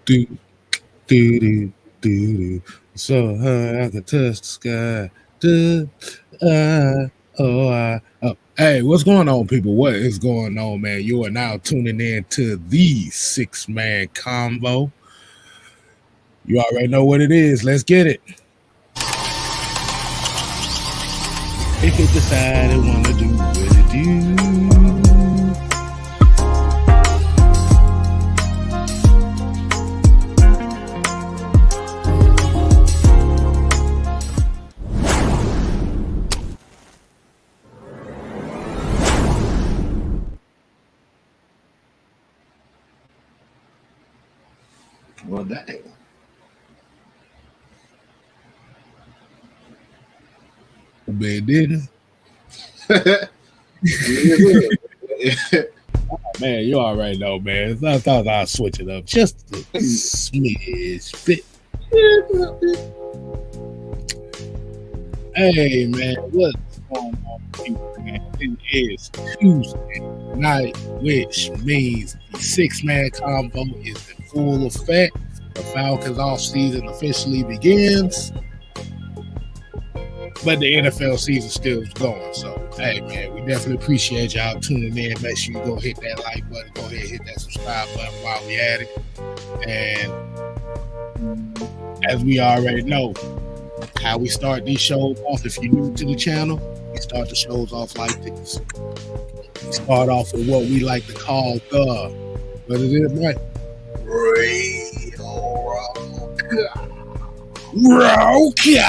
Do, do, do, do, do. So high I can touch the sky. Do, oh. Hey, what's going on, people? What is going on, man? You are now tuning in to the six-man combo. You already know what it is. Let's get it. If it decided want to do what it do. Well, dang. Man, didn't. Man, you already know, man. I thought I'd switch it up just a smidge bit. Hey, man, what's going on, people, man? It is Tuesday night, which means the six-man combo is in full effect. The Falcons off-season officially begins. But the NFL season still is going. So, hey, man, we definitely appreciate y'all tuning in. Make sure you go hit that like button. Go ahead and hit that subscribe button while we at it. And as we already know, how we start these shows off, if you're new to the channel, we start the shows off like this. We start off with what we like to call what it is, right? Roca.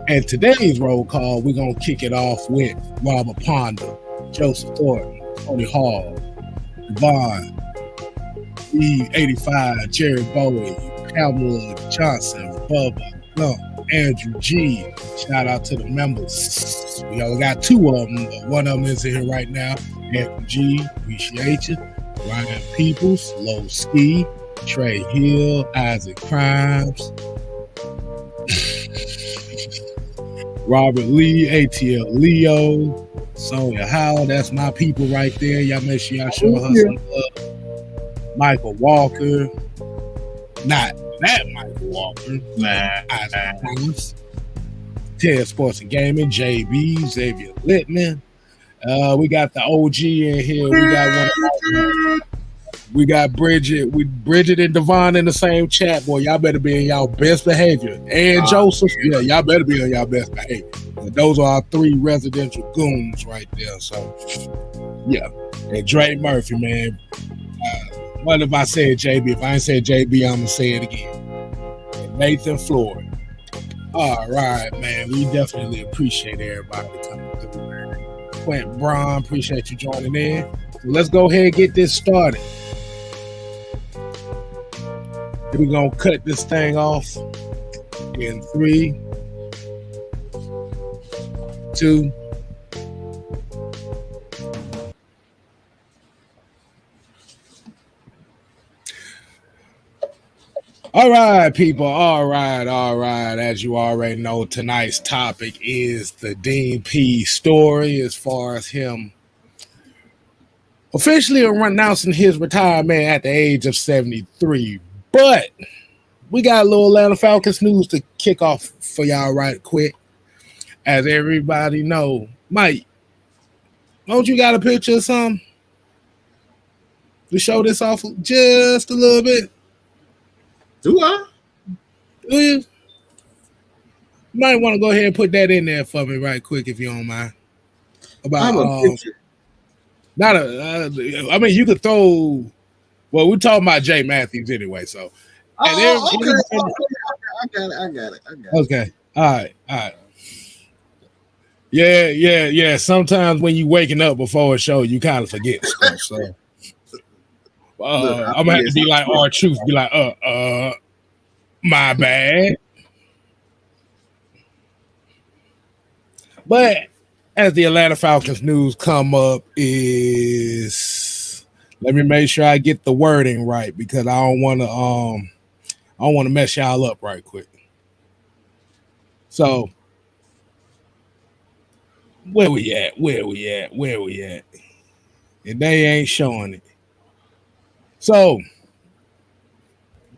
And today's roll call, we're going to kick it off with Robert Ponder, Joseph Thornton, Tony Hall, Devon, E85, Jerry Bowie, Pamela Johnson, Bubba, Lump, Andrew G. Shout out to the members. We only got two of them, but one of them is in here right now. Andrew G, appreciate you. Ryan Peoples, Low Ski, Trey Hill, Isaac Crimes, Robert Lee, ATL Leo, Sonia Howell, that's my people right there. Y'all make sure y'all show her some love. Michael Walker, not that Michael Walker, Isaac Thomas, Ted Sports and Gaming, JB, Xavier Littman. We got the OG in here. We got Bridget and Devon in the same chat. Boy, y'all better be in y'all best behavior. And Joseph, yeah, y'all better be on y'all best behavior. And those are our three residential goons right there. So, yeah. And Dre Murphy, man. What if I said JB? If I ain't said JB, I'm going to say it again. And Nathan Floyd. All right, man. We definitely appreciate everybody coming through, man. Quentin Braun, appreciate you joining in. So let's go ahead and get this started. We're going to cut this thing off in 3, 2. All right, people. All right. As you already know, tonight's topic is the Dean P story as far as him officially announcing his retirement at the age of 73. But we got a little Atlanta Falcons news to kick off for y'all right quick. As everybody know, Mike, don't you got a picture of something to show this off just a little bit? Do I? Do you? You might want to go ahead and put that in there for me right quick if you don't mind. About not a. I mean, you could throw. Well, we're talking about Jay Matthews anyway, so. Okay. I got it. Okay. All right. Yeah. Sometimes when you waking up before a show, you kind of forget stuff. So I'm gonna have to be like R-Truth, be like, my bad. But as the Atlanta Falcons news come up is, let me make sure I get the wording right because I don't want to mess y'all up right quick. So Where we at? Where we at? Where we at? And they ain't showing it. So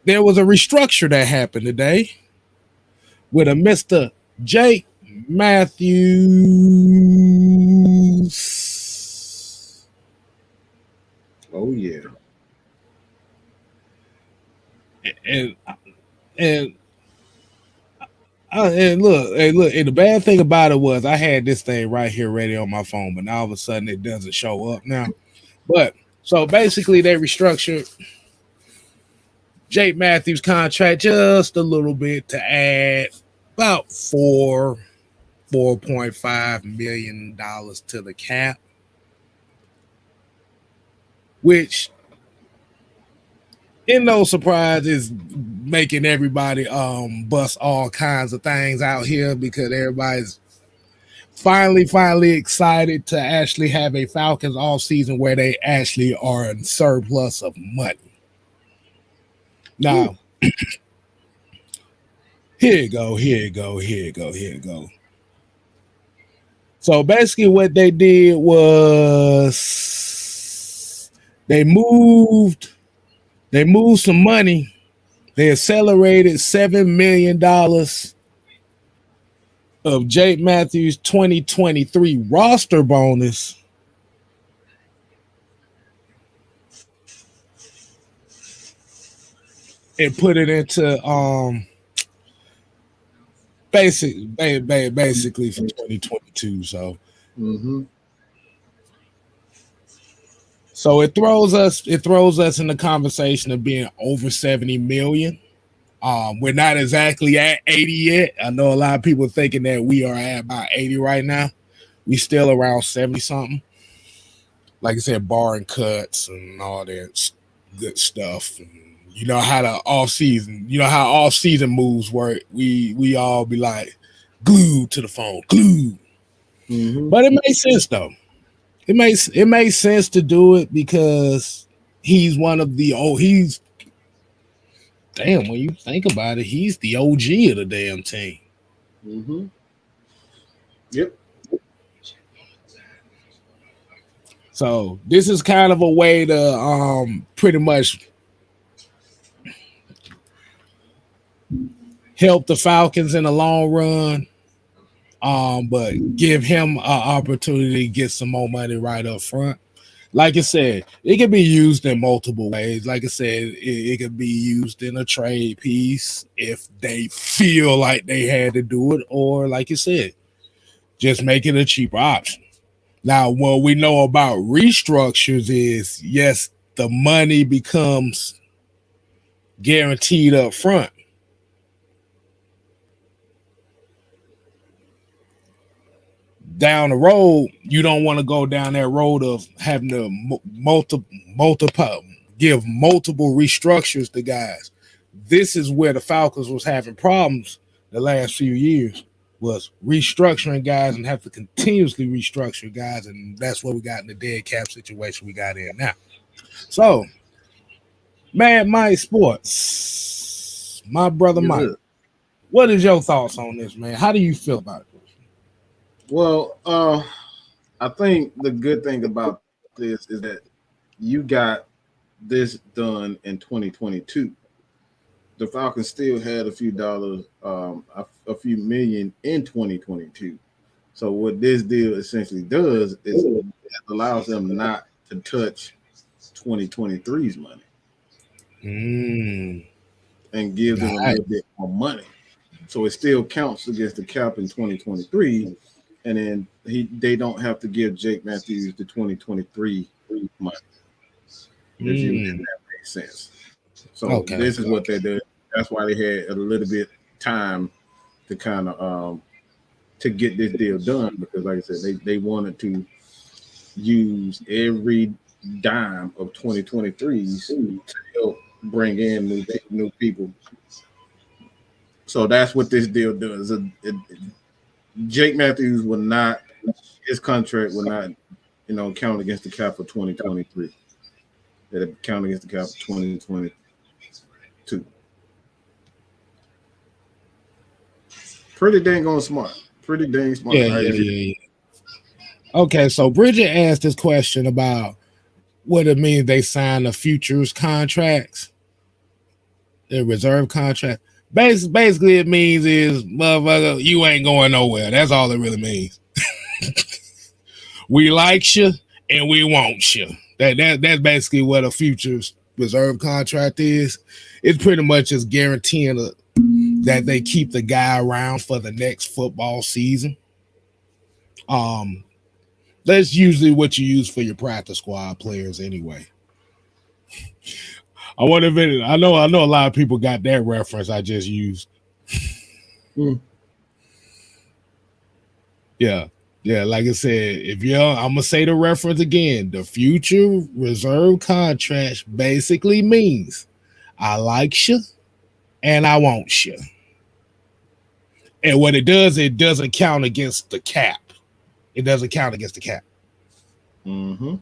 there was a restructure that happened today with a Mr. Jake Matthews. Oh yeah. And and and look, and the bad thing about it was I had this thing right here ready on my phone, but now all of a sudden it doesn't show up now. But so basically they restructured Jake Matthews' contract just a little bit to add about $4.5 million to the cap, which in no surprise is making everybody bust all kinds of things out here because everybody's finally excited to actually have a Falcons off season where they actually are in surplus of money. Now, here you go. So basically what they did was they moved some money. They accelerated $7 million of Jake Matthews' 2023 roster bonus and put it into basically for 2022. So so it throws us in the conversation of being over 70 million. We're not exactly at 80 yet. I know a lot of people thinking that we are at about 80 right now. We still around 70 something. Like I said, barring cuts and all that good stuff. And you know how the off season moves work. We all be like glued to the phone, glued. But it makes sense though. It makes sense to do it because he's one of the when you think about it, he's the OG of the damn team. Yep. So this is kind of a way to pretty much help the Falcons in the long run. But give him an opportunity to get some more money right up front. Like I said, it can be used in multiple ways. Like I said, it could be used in a trade piece if they feel like they had to do it, or like you said, just make it a cheaper option. Now, what we know about restructures is, yes, the money becomes guaranteed up front. Down the road, you don't want to go down that road of having to give multiple restructures to guys. This is where the Falcons was having problems the last few years, was restructuring guys and have to continuously restructure guys, and that's what we got in the dead cap situation we got in now. So, Mad Mike Sports, my brother Mike, what is your thoughts on this, man? How do you feel about it? Well, I think the good thing about this is that you got this done in 2022. The Falcons still had a few dollars, a few million in 2022. So what this deal essentially does is it allows them not to touch 2023's money and gives them a little bit more money. So it still counts against the cap in 2023. And then they don't have to give Jake Matthews the 2023 money. If that makes sense. So this is what they did. That's why they had a little bit time to kind of to get this deal done, because like I said, they wanted to use every dime of 2023s to help bring in new people. So that's what this deal does. Jake Matthews will not, his contract will not, count against the cap for 2023. It'll count against the cap for 2022. Pretty dang on smart. Pretty dang smart. Yeah. Okay, so Bridget asked this question about what it means they sign the futures contracts, the reserve contract. Basically, it means is motherfucker, you ain't going nowhere. That's all it really means. We like you and we want you. That's basically what a futures reserve contract is. It's pretty much just guaranteeing that they keep the guy around for the next football season. That's usually what you use for your practice squad players anyway. I wonder if I know a lot of people got that reference I just used. Yeah. Yeah, like I said, I'm gonna say the reference again. The future reserve contract basically means I like you and I want you. And what it does, it doesn't count against the cap. It doesn't count against the cap. Mm-hmm.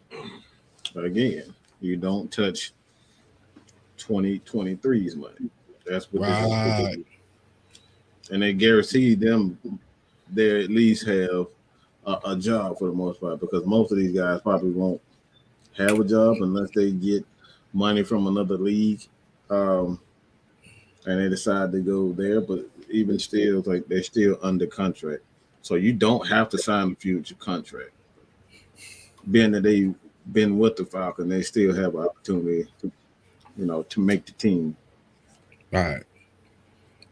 But again, you don't touch 2023's money. That's what right. And they guarantee them they at least have a job for the most part, because most of these guys probably won't have a job unless they get money from another league, and they decide to go there. But even still, like, they're still under contract, so you don't have to sign the future contract. Being that they've been with the Falcons, they still have an opportunity, to make the team. All right.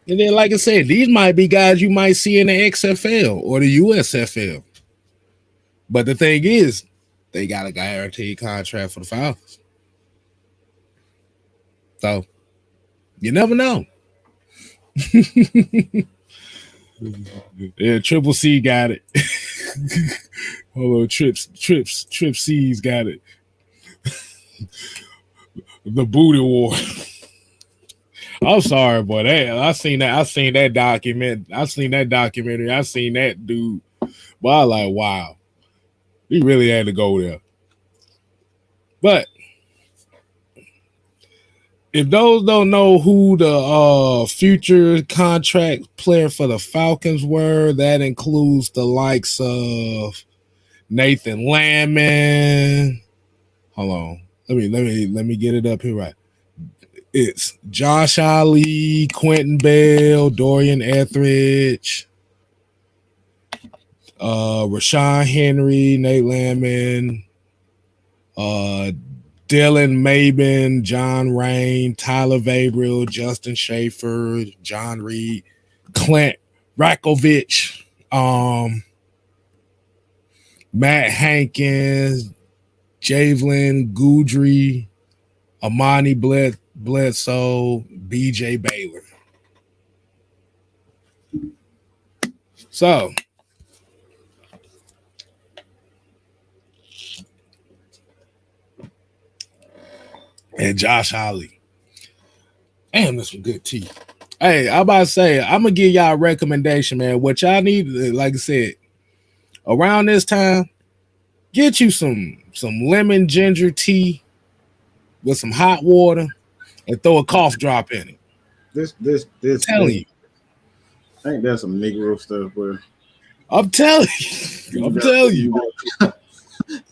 And then, like I said, these might be guys you might see in the XFL or the USFL. But the thing is, they got a guaranteed contract for the Falcons. So, you never know. Yeah, Triple C got it. Hold on, Trip C's got it. The Booty War. I'm sorry, boy. I seen that documentary. I seen that dude. But I was like, wow. He really had to go there. But if those don't know who the future contract player for the Falcons were, that includes the likes of Nathan Landman. Hold on. Let me get it up here right. It's Josh Ali, Quentin Bell, Dorian Etheridge, Rashawn Henry, Nate Landman, Dylan Mabin, John Rain, Tyler Vabriel, Justin Schaefer, John Reed, Clint Rakovich, Matt Hankins, Javelin Goudry, Amani Bledsoe, BJ Baylor. So, and Josh Holly. Damn, that's some good tea. Hey, I'm about to say, I'm going to give y'all a recommendation, man. What y'all need, like I said, around this time, get you some lemon ginger tea with some hot water and throw a cough drop in it. This I'm telling you. I think that's some Negro stuff, bro. I'm telling you.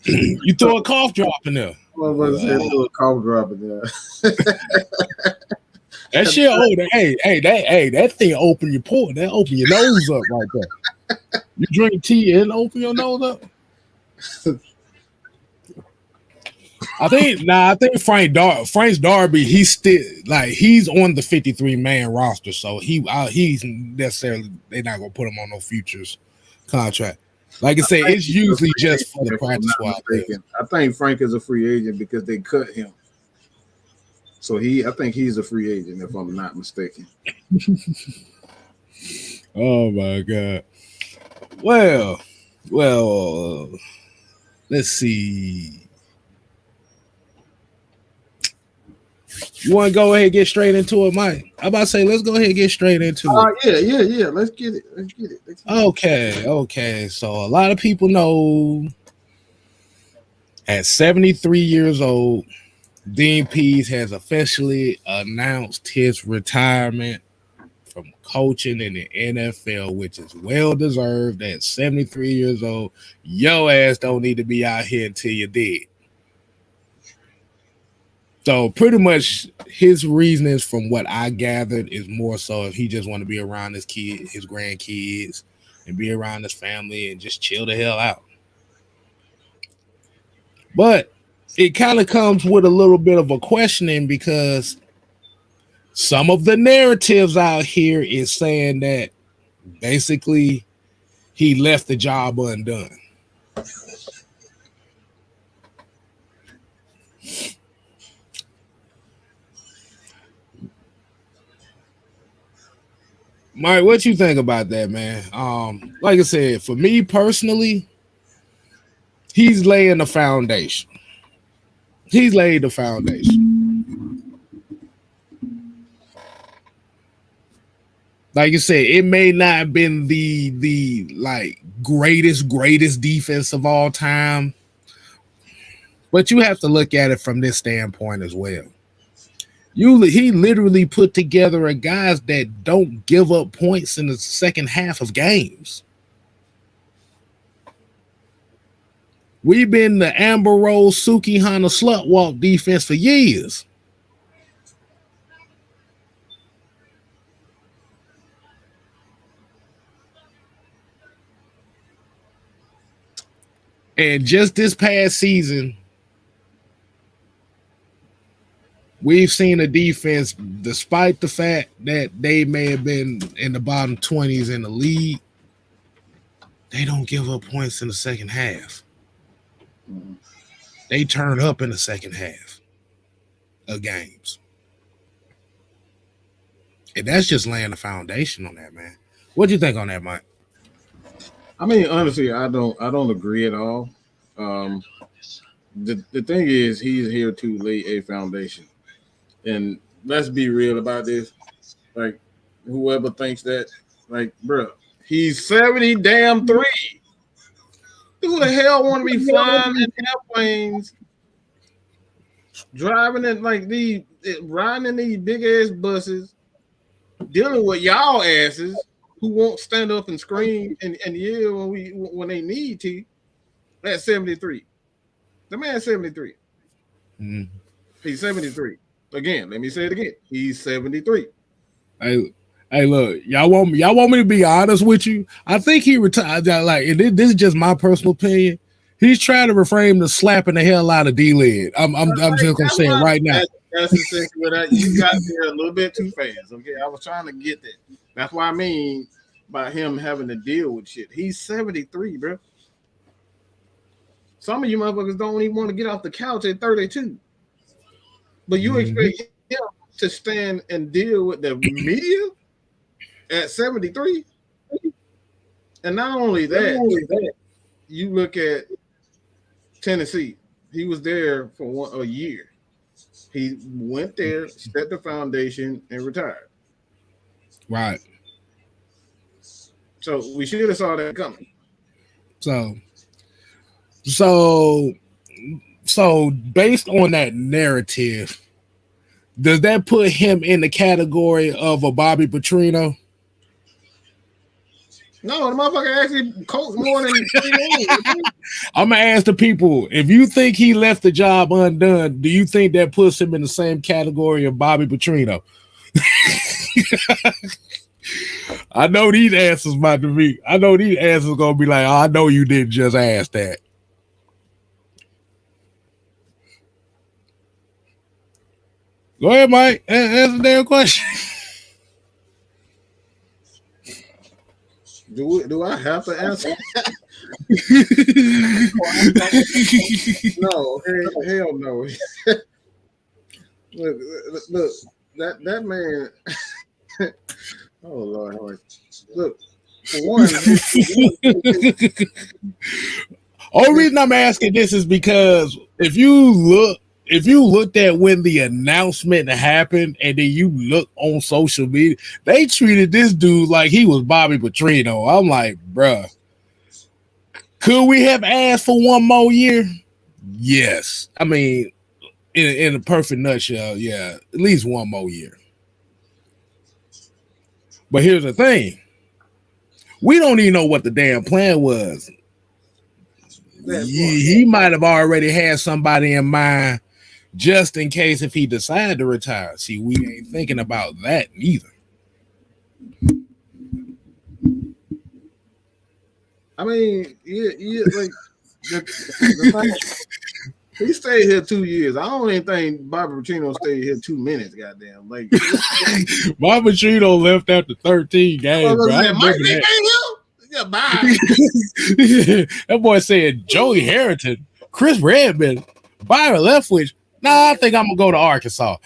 You throw a cough drop in there. Throw a cough drop in there. That shit, that thing open your port. That open your nose up right there. You drink tea and open your nose up. I think Frank's Darby, he's still he's on the 53-man roster, so he's necessarily, they're not gonna put him on no futures contract. Like I said, it's usually just for the practice squad. I think Frank is a free agent because they cut him. So I think he's a free agent, if I'm not mistaken. Oh my God. Well, let's see. You want to go ahead and get straight into it, Mike? I'm about to say, let's go ahead and get straight into it. Yeah. Let's get it. Okay. So a lot of people know at 73 years old, Dean Pease has officially announced his retirement from coaching in the NFL, which is well deserved at 73 years old. Your ass don't need to be out here until you're dead. So pretty much his reasonings from what I gathered is more so if he just want to be around his kid, his grandkids, and be around his family and just chill the hell out. But it kind of comes with a little bit of a questioning because some of the narratives out here is saying that basically he left the job undone. Mike, what you think about that, man? Like I said, for me personally, he's laying the foundation. He's laid the foundation. Like you said, it may not have been the like greatest defense of all time, but you have to look at it from this standpoint as well. He literally put together a guys that don't give up points in the second half of games. We've been the Amber Rose, Suki Hana slut walk defense for years. And just this past season, we've seen a defense, despite the fact that they may have been in the bottom 20s in the league, they don't give up points in the second half. They turn up in the second half of games. And that's just laying the foundation on that, man. What do you think on that, Mike? I mean, honestly, I don't agree at all. The thing is, he's here to lay a foundation. And let's be real about this. Like, whoever thinks that, like, bro, he's 73. Who the hell want to be flying in airplanes, driving in riding in these big ass buses, dealing with y'all asses who won't stand up and scream and yell when they need to? That's 73. The man's 73. Mm-hmm. He's 73. Again, let me say it again. He's 73. Hey, look, y'all want me to be honest with you? I think he retired. Like, this is just my personal opinion. He's trying to refrain the slapping the hell out of D-Led. I'm just gonna say it right now. That's essentially what you got there a little bit too fast. Okay, I was trying to get that. That's what I mean by him having to deal with shit. He's 73, bro. Some of you motherfuckers don't even want to get off the couch at 32. But you expect him to stand and deal with the media at 73? And not only that, you look at Tennessee. He was there for a year. He went there, set the foundation, and retired. Right. So we should have saw that coming. So based on that narrative, does that put him in the category of a Bobby Petrino? No, the motherfucker actually coached more than I'm gonna ask the people, if you think he left the job undone, do you think that puts him in the same category of Bobby Petrino? I know these answers about to be. I know these answers gonna be like, oh, I know you didn't just ask that. Go ahead, Mike. Answer their question. Do I have to answer? No, hell no. look, that man. Oh Lord, look. For one, only reason I'm asking this is because if you looked at when the announcement happened and then you look on social media, they treated this dude like he was Bobby Petrino. I'm like, bruh, could we have asked for one more year? Yes. I mean, in a perfect nutshell, yeah, at least one more year. But here's the thing. We don't even know what the damn plan was. He might have already had somebody in mind just in case if he decided to retire. See, we ain't thinking about that neither. I mean, yeah, like the he stayed here 2 years. I don't even think Bobby Petrino stayed here 2 minutes. Goddamn, like Bobby Petrino left after 13 games. Bro. Yeah, bye. That boy said Joey Harrington, Chris Redman, Byron Leftwich. Nah, I think I'm gonna go to Arkansas.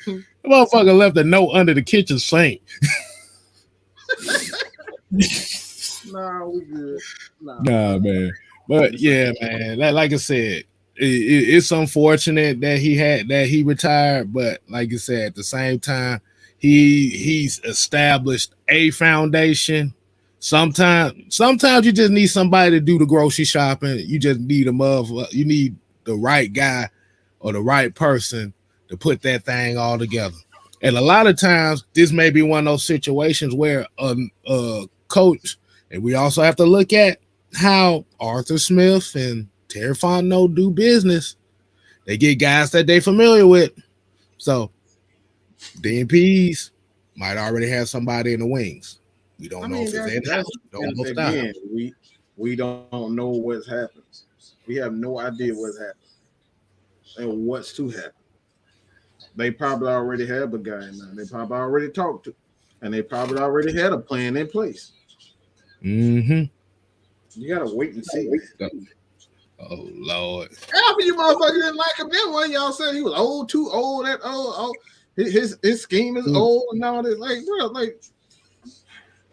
The motherfucker left a note under the kitchen sink. Nah, we good. Nah, man. But yeah, man. Like I said, it's unfortunate that he retired. But like I said, at the same time, he's established a foundation. Sometimes you just need somebody to do the grocery shopping. You just need you need the right guy or the right person to put that thing all together. And a lot of times, this may be one of those situations where a coach, and we also have to look at how Arthur Smith and Terry Fontenot do business. They get guys that they familiar with. So DMPs might already have somebody in the wings. We don't know if it's again, we don't know what's happened. We have no idea what's happened and what's to happen. They probably already have a guy in there. They probably already talked to, and they probably already had a plan in place. Mm-hmm. You gotta wait and see. Oh Lord! Half of you motherfuckers didn't like him. Then one y'all said he was old, too old. That old. His scheme is old and all this. Like, bro, like.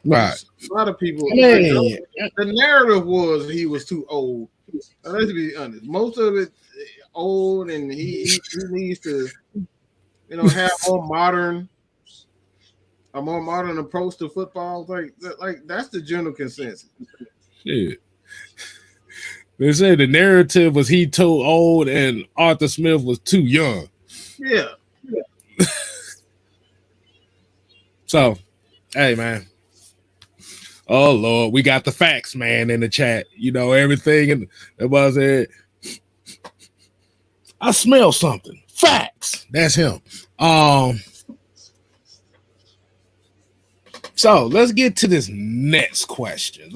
Right. A lot of people. The narrative was he was too old. Let's be honest. Most of it old, and he needs to, have a more modern approach to football. Like that's the general consensus. Shit. They say the narrative was he too old and Arthur Smith was too young. Yeah. So, hey man. Oh Lord, we got the facts, man, in the chat. Everything, and it was it. I smell something. Facts. That's him. So let's get to this next question.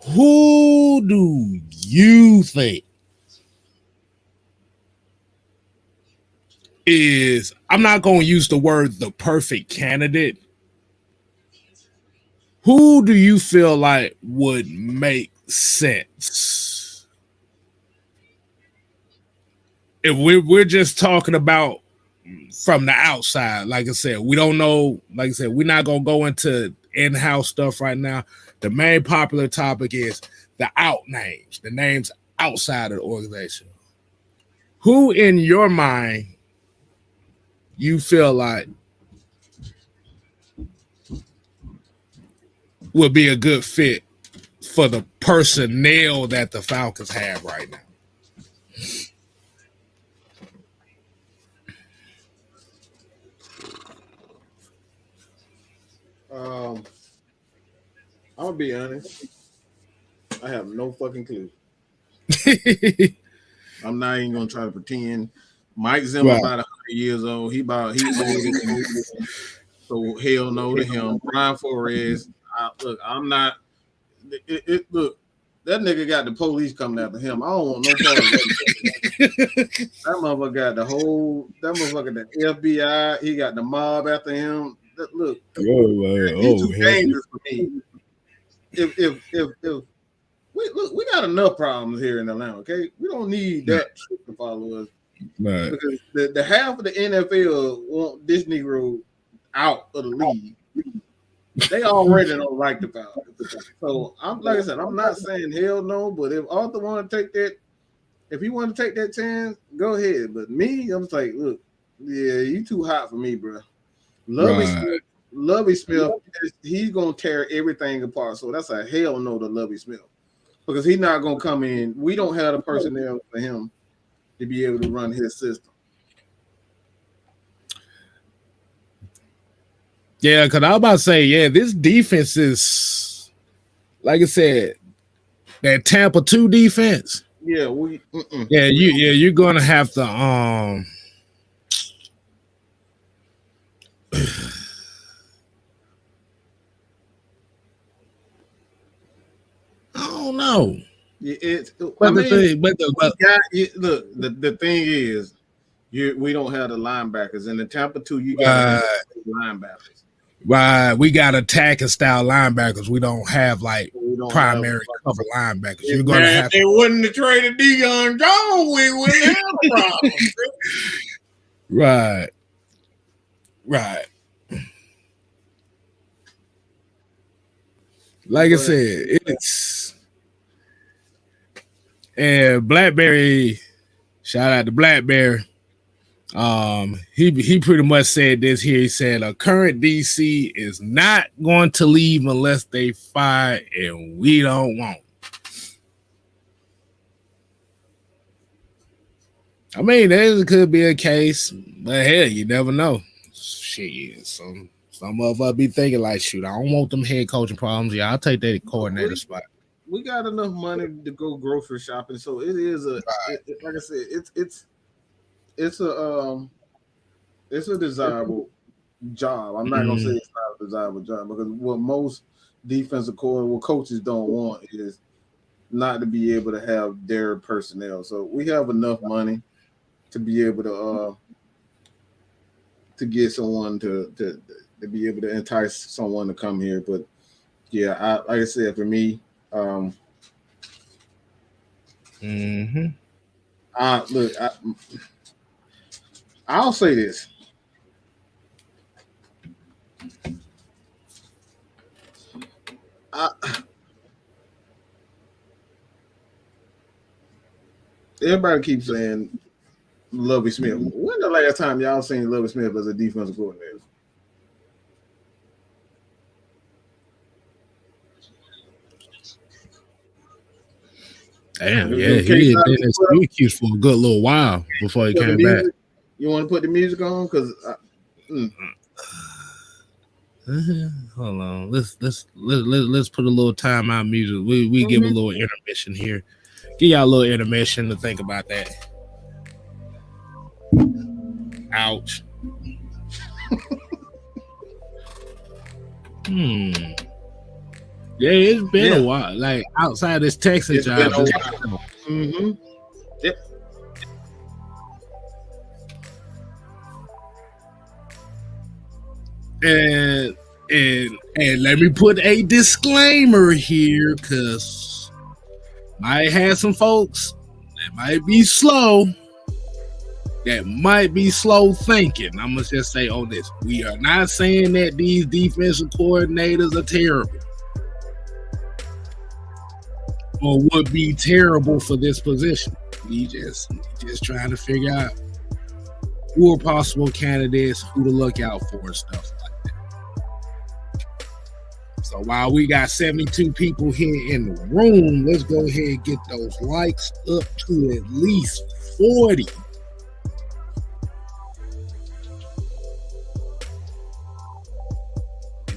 Who do you think is, I'm not going to use the word the perfect candidate. Who do you feel like would make sense? If we're just talking about from the outside, like I said, we don't know. Like I said, we're not going to go into in-house stuff right now. The main popular topic is the out names, the names outside of the organization. Who in your mind you feel like would be a good fit for the personnel that the Falcons have right now? I'm gonna be honest. I have no fucking clue. I'm not even gonna try to pretend. Mike Zimmer about 100 years old. He's old. So hell no to him. Brian Flores. I'm not. Look, that nigga got the police coming after him. I don't want no part of that. That motherfucker got the FBI. He got the mob after him. Look, he's too dangerous for me. If we got enough problems here in Atlanta, okay? We don't need that to follow us. Right. Because the half of the NFL want this Negro out of the league. They already don't like the Falcons. So like I said, I'm not saying hell no, but if Arthur want to take that, if he want to take that chance, go ahead. But me, I'm like, look, yeah, you too hot for me, bro. Lovie Smith, he's gonna tear everything apart. So that's a hell no to Lovie Smith. Because he's not gonna come in. We don't have the personnel for him to be able to run his system. Yeah, because I was about to say, this defense is, like I said, that Tampa 2 defense. Yeah, you're gonna have to I don't know. Look, the thing is, we don't have the linebackers. In the Tampa 2, you got linebackers. Right, we got attacking style linebackers. We don't have primary cover linebackers. You're gonna have. They wouldn't have traded Deion Jones. We wouldn't have a problem. Right. Like I said, it's and Blackberry. Shout out to Blackberry. He pretty much said this here. He said a current DC is not going to leave unless they fire, and we don't want. I mean, there could be a case, but hell, you never know. Shit, some of us be thinking like, shoot, I don't want them head coaching problems. Yeah, I'll take that coordinator spot. We got enough money to go grocery shopping, so it is like I said, it's a desirable job. I'm not gonna say it's not a desirable job because what most defensive coaches don't want is not to be able to have their personnel. So we have enough money to be able to get someone to be able to entice someone to come here. But yeah, like I said, for me, I'll say this. Everybody keeps saying Lovie Smith. When the last time y'all seen Lovie Smith as a defensive coordinator? Damn, yeah, he had been in Syracuse for a good little while before he came back. You want to put the music on? Because hold on, let's put a little timeout music. We give a little intermission here. Give y'all a little intermission to think about that. Ouch. Yeah, it's been a while. Like outside this Texas job. Yep. And let me put a disclaimer here, because might have some folks that might be slow thinking. I'm gonna just say on this: we are not saying that these defensive coordinators are terrible or would be terrible for this position. We just trying to figure out who are possible candidates, who to look out for, and stuff like that. So while we got 72 people here in the room, let's go ahead and get those likes up to at least 40.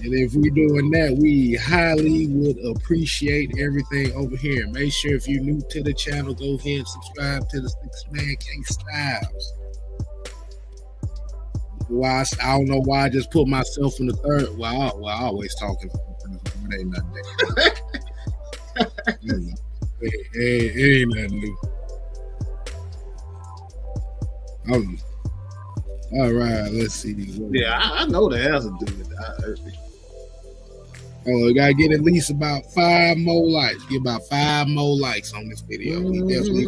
And if we're doing that, we highly would appreciate everything over here. Make sure if you're new to the channel, go ahead and subscribe to the 6 Man K Styles. I don't know why I just put myself in the third. Well, I always talking. It ain't nothing. It ain't nothing new. All right, let's see. Yeah, I know the answer to it. We gotta get at least about 5 more likes. Get about 5 more likes on this video. We definitely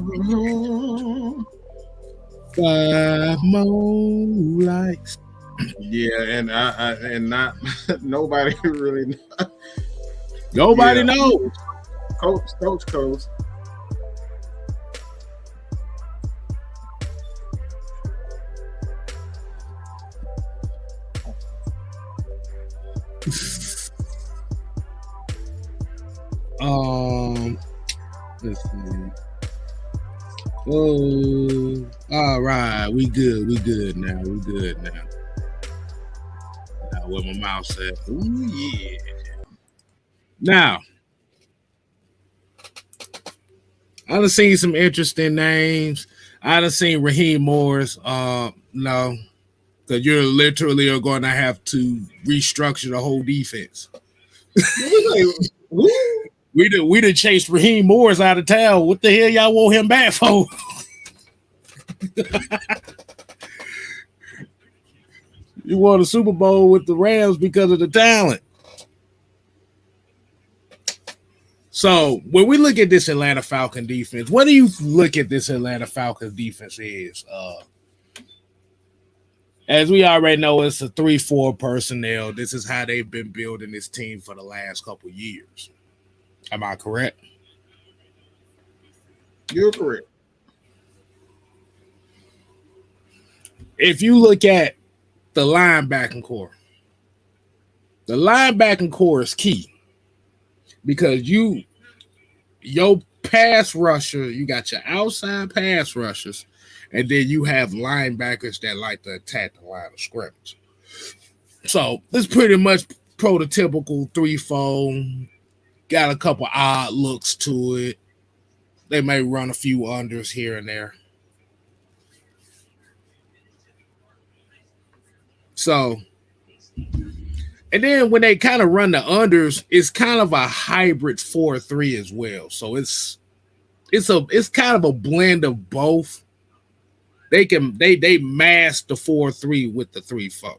5 more likes. Yeah, and not nobody really knows. Nobody knows. Coach. Let's see. Oh, all right. We good now. Where my mouth said, ooh, yeah. Now, I done seen some interesting names. I done seen Raheem Morris. No, because you're literally are going to have to restructure the whole defense. We done chased Raheem Morris out of town. What the hell y'all want him back for? You won a Super Bowl with the Rams because of the talent. So when we look at this Atlanta Falcon defense, what do you look at this Atlanta Falcons defense is? As we already know, it's a 3-4 personnel. This is how they've been building this team for the last couple of years. Am I correct? You're correct. If you look at the linebacking core is key because your pass rusher, you got your outside pass rushers, and then you have linebackers that like to attack the line of scrimmage. So it's pretty much prototypical 3-4. Got a couple odd looks to it. They may run a few unders here and there. So, and then when they kind of run the unders, it's kind of a hybrid 4-3 as well. So it's kind of a blend of both. They mask the 4-3 with the 3-4.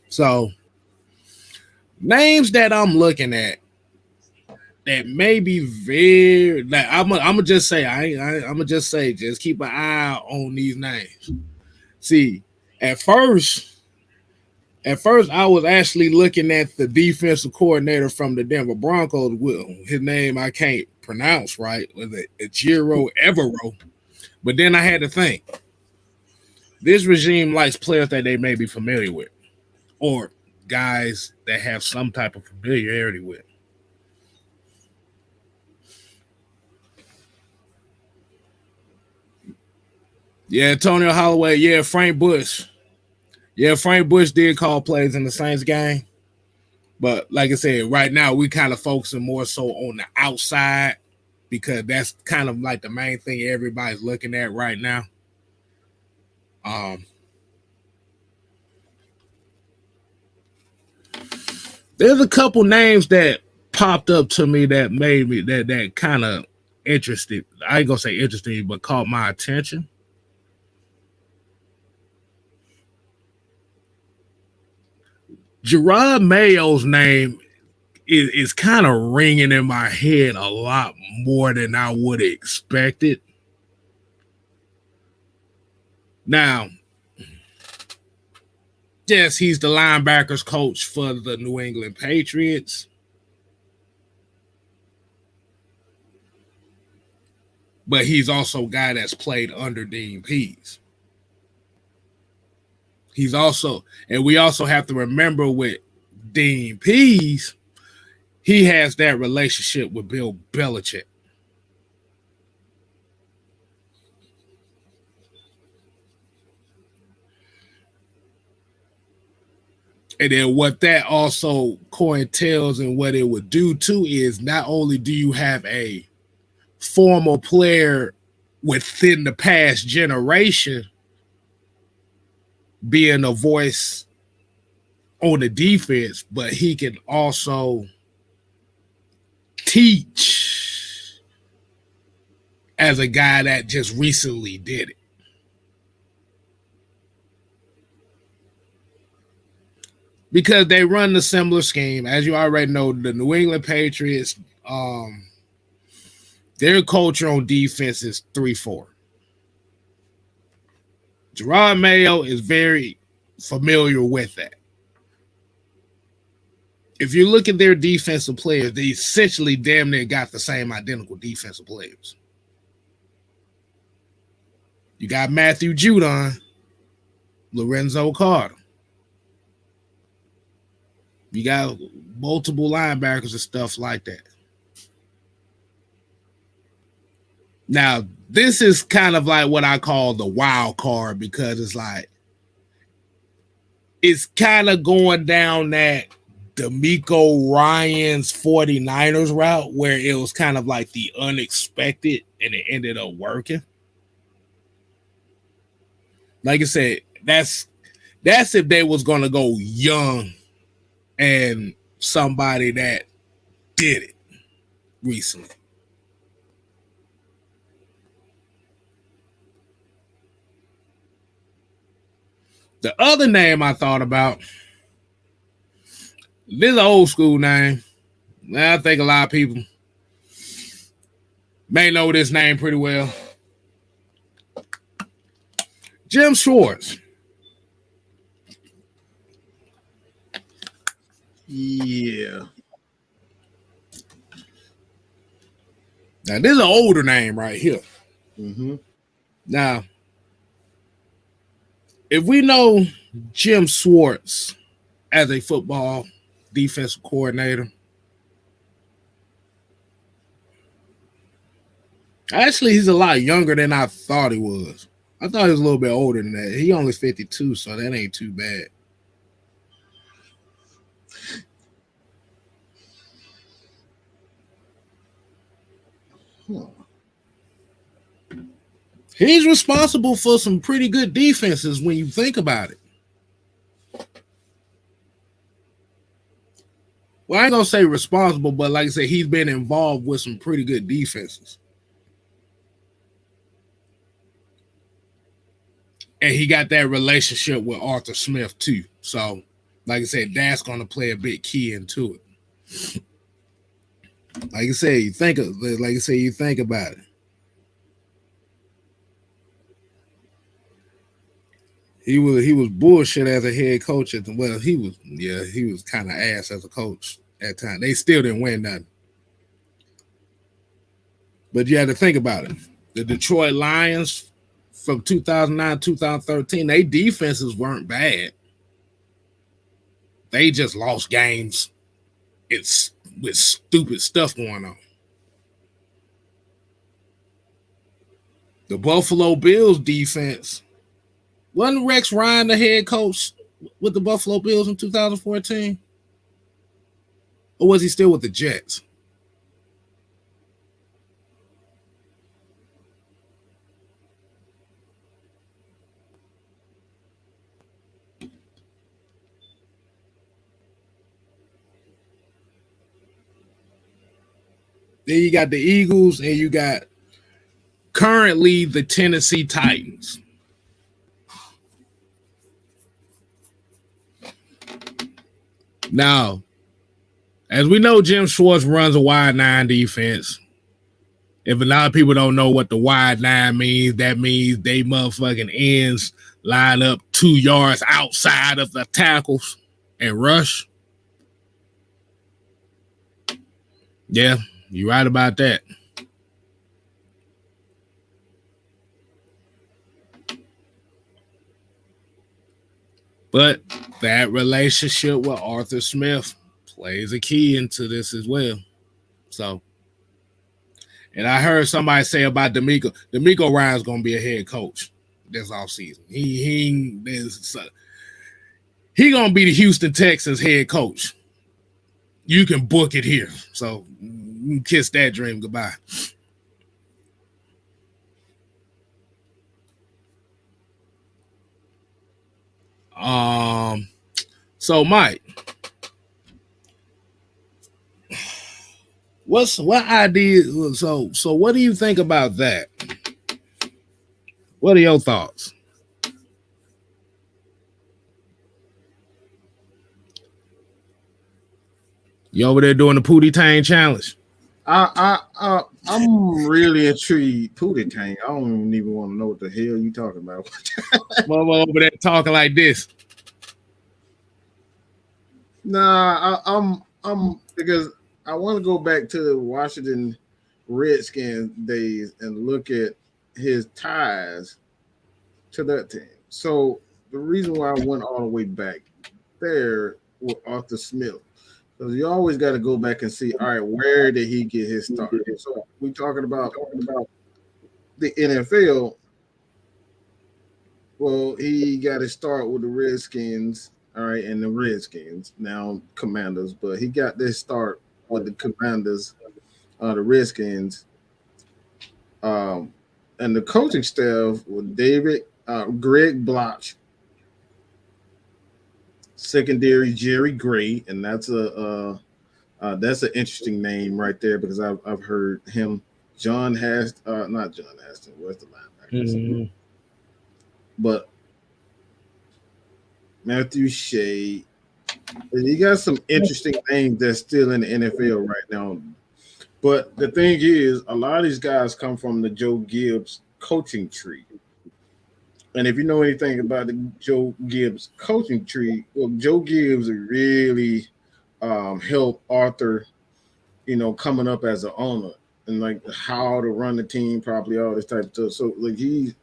So names that I'm looking at that may be very like I'm gonna just say just keep an eye on these names. See, at first I was actually looking at the defensive coordinator from the Denver Broncos. His name I can't pronounce right. Was it Ejiro Evero? But then I had to think. This regime likes players that they may be familiar with, or guys that have some type of familiarity with. Yeah, Antonio Holloway. Yeah, Frank Bush. Yeah, Frank Bush did call plays in the Saints game. But like I said, right now we kind of focusing more so on the outside because that's kind of like the main thing everybody's looking at right now. There's a couple names that popped up to me that made me that kind of interested. I ain't gonna say interesting, but caught my attention. Gerard Mayo's name is kind of ringing in my head a lot more than I would have expected. Now, yes, he's the linebackers coach for the New England Patriots. But he's also a guy that's played under Dean Pease. He's also, and we also have to remember with Dean Pease, he has that relationship with Bill Belichick. And then what that also cointells and what it would do too is not only do you have a former player within the past generation being a voice on the defense, but he can also teach as a guy that just recently did it. Because they run the similar scheme. As you already know, the New England Patriots, their culture on defense is 3-4. Gerard Mayo is very familiar with that. If you look at their defensive players, they essentially damn near got the same identical defensive players. You got Matthew Judon, Lorenzo Carter. You got multiple linebackers and stuff like that. Now, this is kind of like what I call the wild card because it's kind of going down that D'Amico Ryans 49ers route where it was kind of like the unexpected and it ended up working. Like I said, that's if they was going to go young and somebody that did it recently. The other name I thought about, this is an old school name. I think a lot of people may know this name pretty well. Jim Schwartz. Yeah. Now, this is an older name right here. Mm-hmm. Now, if we know Jim Schwartz as a football defensive coordinator, actually, he's a lot younger than I thought he was. I thought he was a little bit older than that. He only 52, so that ain't too bad. He's responsible for some pretty good defenses when you think about it. Well, I ain't gonna say responsible, but like I said, he's been involved with some pretty good defenses. And he got that relationship with Arthur Smith too. So, like I said, that's gonna play a big key into it. Like I said, you think about it. He was bullshit as a head coach at the he was kind of ass as a coach at the time. They still didn't win nothing. But you had to think about it. The Detroit Lions from 2009, 2013, their defenses weren't bad. They just lost games. It's with stupid stuff going on. The Buffalo Bills defense, wasn't Rex Ryan the head coach with the Buffalo Bills in 2014? Or was he still with the Jets? Then you got the Eagles and you got currently the Tennessee Titans. Now, as we know, Jim Schwartz runs a wide nine defense. If a lot of people don't know what the wide nine means, that means they motherfucking ends line up 2 yards outside of the tackles and rush. Yeah, you're right about that. But that relationship with Arthur Smith plays a key into this as well. So, and I heard somebody say about D'Amico Ryan's going to be a head coach this offseason. He going to be the Houston Texans head coach. You can book it here. So, you can kiss that dream goodbye. So Mike, what idea? So what do you think about that? What are your thoughts? You over there doing the Pootie Tang challenge? I'm really intrigued. Pootie Tang. I don't even want to know what the hell you talking about. Well, over there talking like this. Nah, I'm because I want to go back to the Washington Redskins days and look at his ties to that team. So the reason why I went all the way back there with Arthur Smith, because you always got to go back and see, all right, where did he get his start? So we talking about the NFL, well, he got to start with the Redskins, all right, and the Redskins, now Commanders, but he got this start with the Commanders, the Redskins, and the coaching staff with Greg Bloch, secondary Jerry Gray, and that's an interesting name right there because I've heard him. Not John Aston, where's the linebacker? Mm-hmm. But Matthew Shea, you got some interesting names that's still in the NFL right now. But the thing is, a lot of these guys come from the Joe Gibbs coaching tree. And if you know anything about the Joe Gibbs coaching tree, well, Joe Gibbs really helped Arthur, coming up as an owner and like how to run the team properly, all this type of stuff. So like he's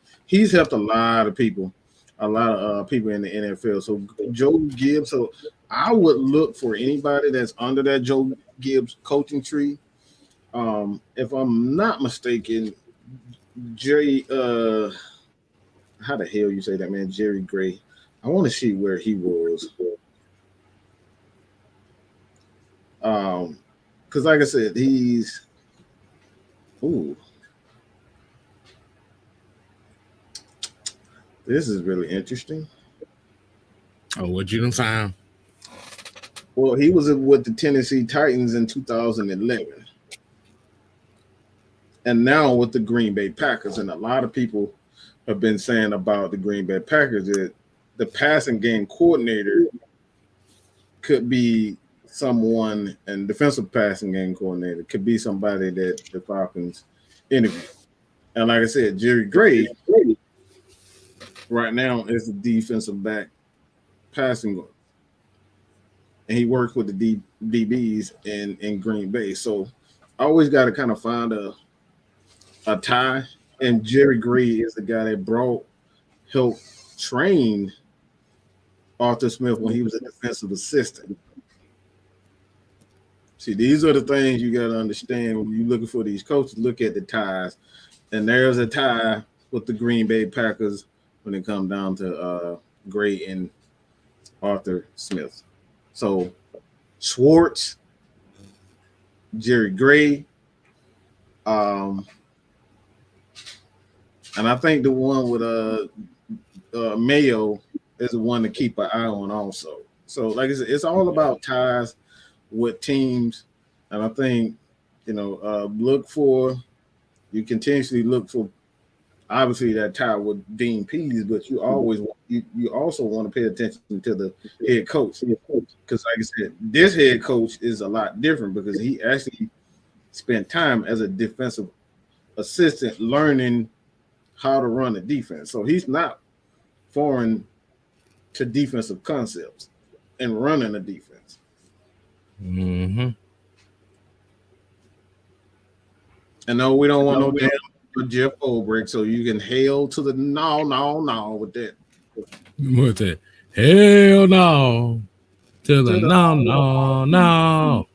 helped a lot of people in the NFL. So Joe Gibbs. So I would look for anybody that's under that Joe Gibbs coaching tree. If I'm not mistaken, Jerry, how the hell you say that, man? Jerry Gray. I want to see where he was. Because like I said, this is really interesting. Oh, what you done find? Well, he was with the Tennessee Titans in 2011. And now with the Green Bay Packers. And a lot of people have been saying about the Green Bay Packers that the passing game coordinator could be someone, and defensive passing game coordinator could be somebody that the Falcons interview. And like I said, Jerry Gray right now is the defensive back passing guard. And he works with the DBs in Green Bay. So I always got to kind of find a tie. And Jerry Gray is the guy that helped train Arthur Smith when he was a defensive assistant. See, these are the things you got to understand when you're looking for these coaches. Look at the ties. And there's a tie with the Green Bay Packers when it comes down to Gray and Arthur Smith. So Schwartz, Jerry Gray, and I think the one with Mayo is the one to keep an eye on also. So like I said, it's all about ties with teams, and I think you continuously look for obviously that tie with Dean Pease, but you also want to pay attention to the head coach, because like I said, this head coach is a lot different because he actually spent time as a defensive assistant learning how to run a defense. So he's not foreign to defensive concepts and running a defense. Mm-hmm. And no, we don't want no damn Jeff Olbrich, so you can hail to the no with that. What's that? Hell no. To the no.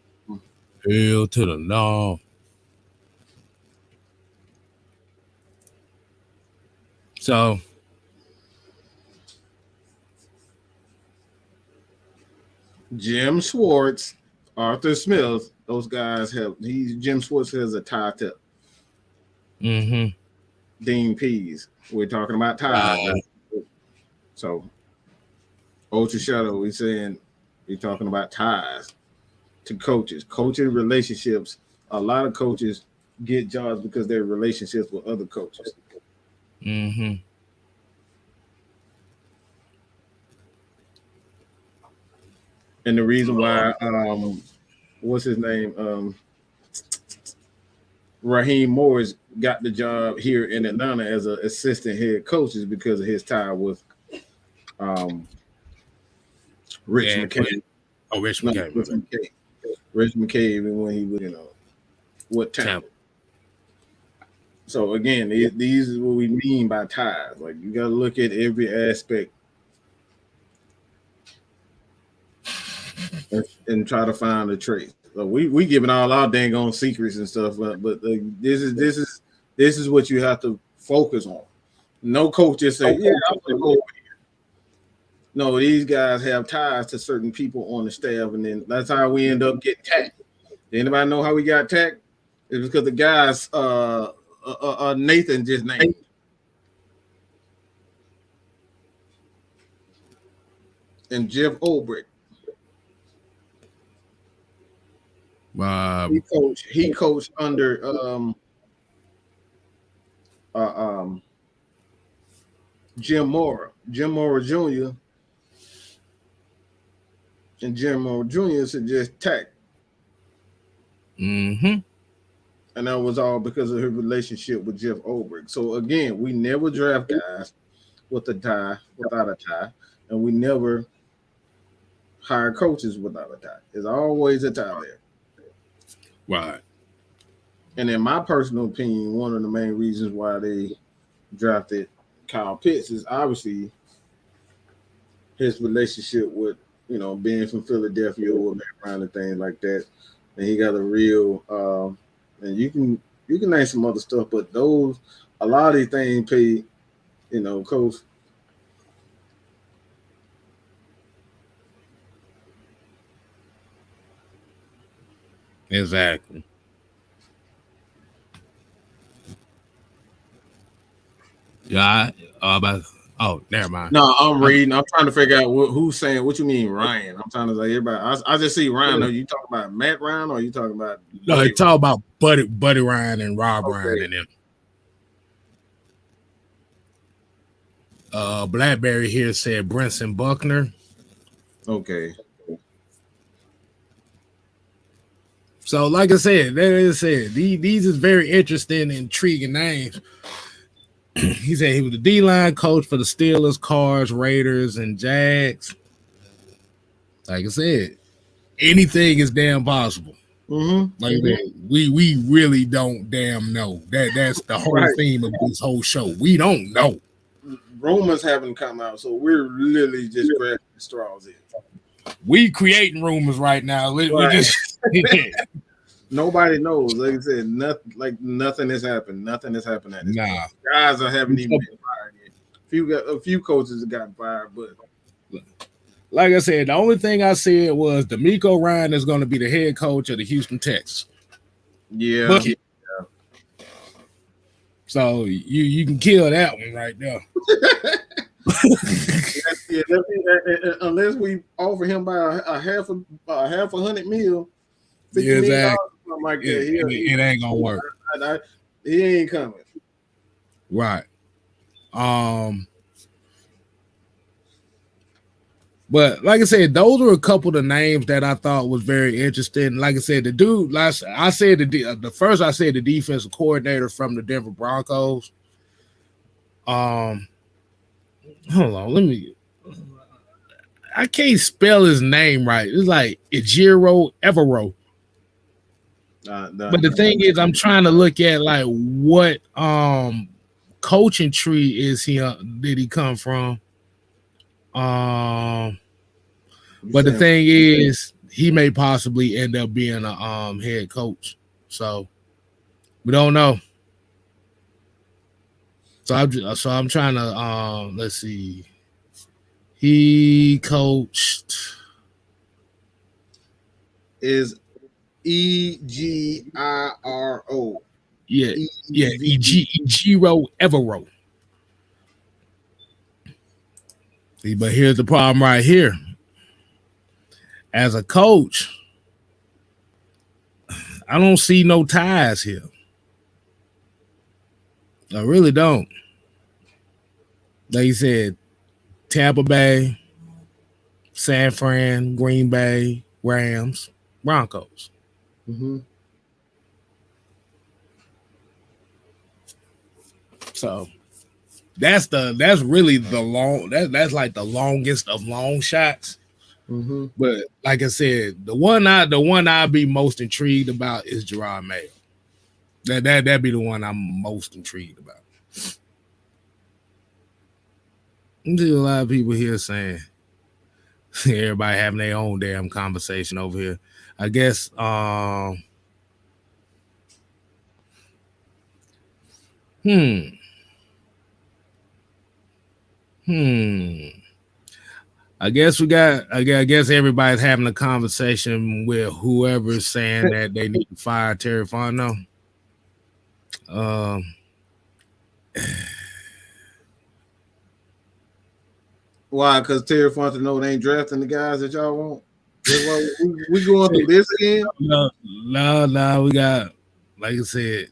Hell to the no. So Jim Schwartz, Arthur Smith, those guys Jim Schwartz has a tie to Dean Pease. We're talking about ties. So Ultra Shadow, we're talking about ties to coaches. Coaching relationships. A lot of coaches get jobs because their relationships with other coaches. Mm-hmm. And the reason why, what's his name? Raheem Morris got the job here in Atlanta as an assistant head coach is because of his tie with Rich McKay. Oh, Rich McKay. Rich McKay, even when he was, what Tampa. So again, these is what we mean by ties. Like you got to look at every aspect and try to find a trace. So we giving all our dang on secrets and stuff, but this is what you have to focus on. No coach just say, "Yeah, I'm gonna go over here." No, these guys have ties to certain people on the staff, and then that's how we end up getting tagged. Anybody know how we got tagged? It's because the guys, Nathan just named. And Jeff Olbrich. He coached under Jim Mora Jr. And Jim Mora Jr. suggest tech. Mm-hmm. And that was all because of his relationship with Jeff Olbrich. So again, we never draft guys with a tie, without a tie, and we never hire coaches without a tie. There's always a tie there. Right. And in my personal opinion, one of the main reasons why they drafted Kyle Pitts is obviously his relationship with, being from Philadelphia with Matt Ryan and things like that. And he got a real and you can name some other stuff, but a lot of these things pay, coach. Exactly. Yeah. Never mind. No, I'm reading. I'm trying to figure out who's saying. What you mean, Ryan? I'm trying to say everybody. I just see Ryan. Are you talking about Matt Ryan, or are you talking about? No, they talk about Buddy Ryan and Rob Ryan and them. Blackberry here said Brinson Buckner. Okay. So, like I said, these is very interesting, intriguing names. He said he was the D-line coach for the Steelers, Cards, Raiders, and Jags. Like I said, anything is damn possible. Mm-hmm. Like that, we really don't damn know. That's the whole theme of this whole show. We don't know. Rumors haven't come out, so we're literally just grabbing the straws in. We creating rumors right now. We just nobody knows. Like I said, nothing has happened. Nothing has happened at this point. Guys haven't even been fired yet. A few coaches have gotten fired, but like I said, the only thing I said was D'Amico Ryan is going to be the head coach of the Houston Texans. Yeah. So you can kill that one right there. Unless we offer him by a half $100 million, $50 million, something like that. It ain't gonna work. He ain't coming. Right. But like I said, those were a couple of the names that I thought was very interesting. Like I said, the dude, I said the defensive coordinator from the Denver Broncos. Hold on, I can't spell his name right. It's like Ejiro Evero. But the thing is, I'm trying to look at like what coaching tree is did he come from? But the thing is, he may possibly end up being a head coach. So we don't know. So I'm trying to let's see. He coached is EGIRO. Yeah, Ejiro Evero. See, but here's the problem right here. As a coach, I don't see no ties here. I really don't. Like you said, Tampa Bay, San Fran, Green Bay, Rams, Broncos. Mm-hmm. So that's really the long that's like the longest of long shots. Mm-hmm. But like I said, the one I'd be most intrigued about is Gerard Mayo. That'd be the one I'm most intrigued about. There's a lot of people here saying everybody having their own damn conversation over here. I guess I guess we got. I guess everybody's having a conversation with whoever's saying that they need to fire Terry Fontenot. Why? Because Terry Fontenot ain't drafting the guys that y'all want. That's why we going through this again. No. We got, like I said,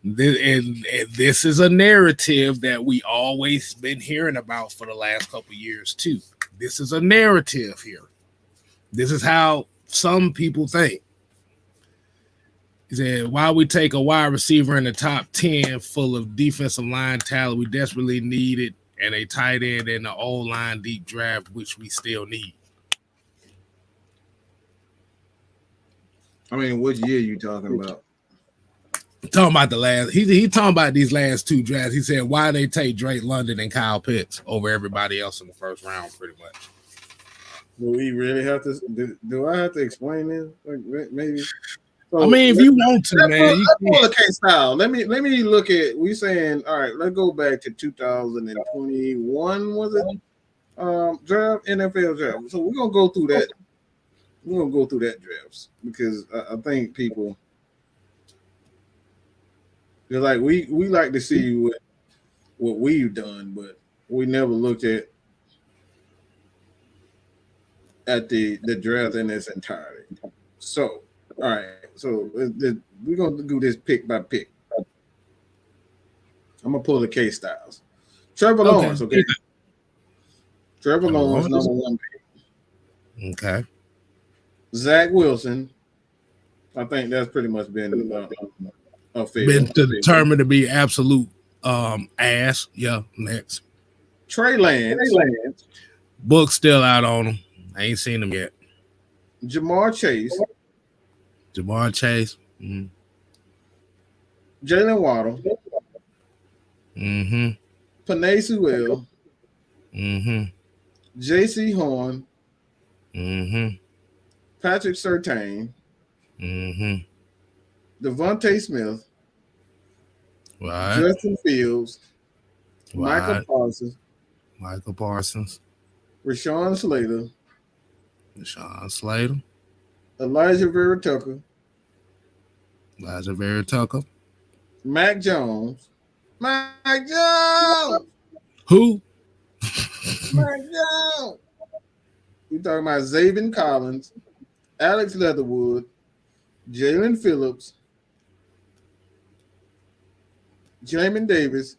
this is a narrative that we always been hearing about for the last couple of years too. This is a narrative here. This is how some people think. He said, while we take a wide receiver in the top 10 full of defensive line talent we desperately needed, and a tight end in the O-line deep draft, which we still need. I mean, what year are you talking about? Talking about the last, he talking about these last two drafts. He said, why they take Drake London and Kyle Pitts over everybody else in the first round, pretty much. Do we really have to? Do I have to explain this? Like, maybe. So, I mean, if you want to, man, you pull the case style. Let me look at. We saying, all right. Let's go back to 2021. Was it draft, NFL draft? So we're gonna go through that. We're gonna go through that drafts because I think people, they're like we like to see what we've done, but we never looked at the draft in its entirety. So, all right. So we're gonna do this pick by pick. I'm gonna pull the case styles. Trevor Lawrence, okay. Trevor Lawrence, number one pick. Okay. Zach Wilson, I think that's pretty much been a favorite. Been determined to be absolute ass. Yeah. Next. Trey Lance. Book still out on him. I ain't seen him yet. Jamar Chase. Mm-hmm. Jalen Waddle. Mm-hmm. Penei Sewell. Mm-hmm. J.C. Horn. Mm-hmm. Patrick Surtain. Mm-hmm. Devontae Smith. Right. Justin Fields. Right. Michael Parsons. Rashawn Slater. Elijah Vera Tucker. Mac Jones. Who? Mac Jones. We talking about Zaven Collins, Alex Leatherwood, Jalen Phillips, Jamin Davis,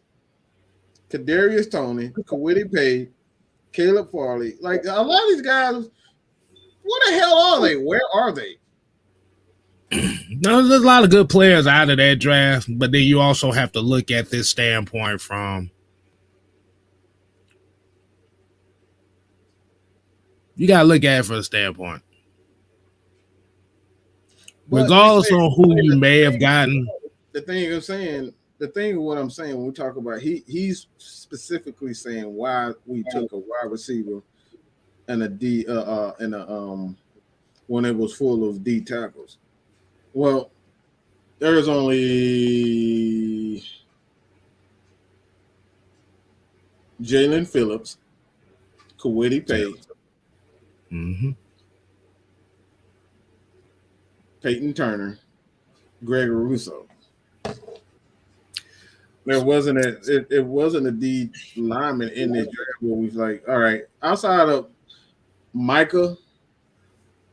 Kadarius Toney, Kwity Paye, Caleb Farley. Like a lot of these guys, what the hell are they? Where are they? No, there's a lot of good players out of that draft, but then you also have to look at this standpoint from you gotta look at it from a standpoint. But regardless of who you may have gotten. The thing what I'm saying when we talk about he's specifically saying why we took a wide receiver and a D when it was full of D tackles. Well, there's only Jalen Phillips, Kwity Paye, Peyton Turner, Gregory Rousseau. There wasn't it wasn't a D lineman in this draft where we was like, all right, outside of Micah,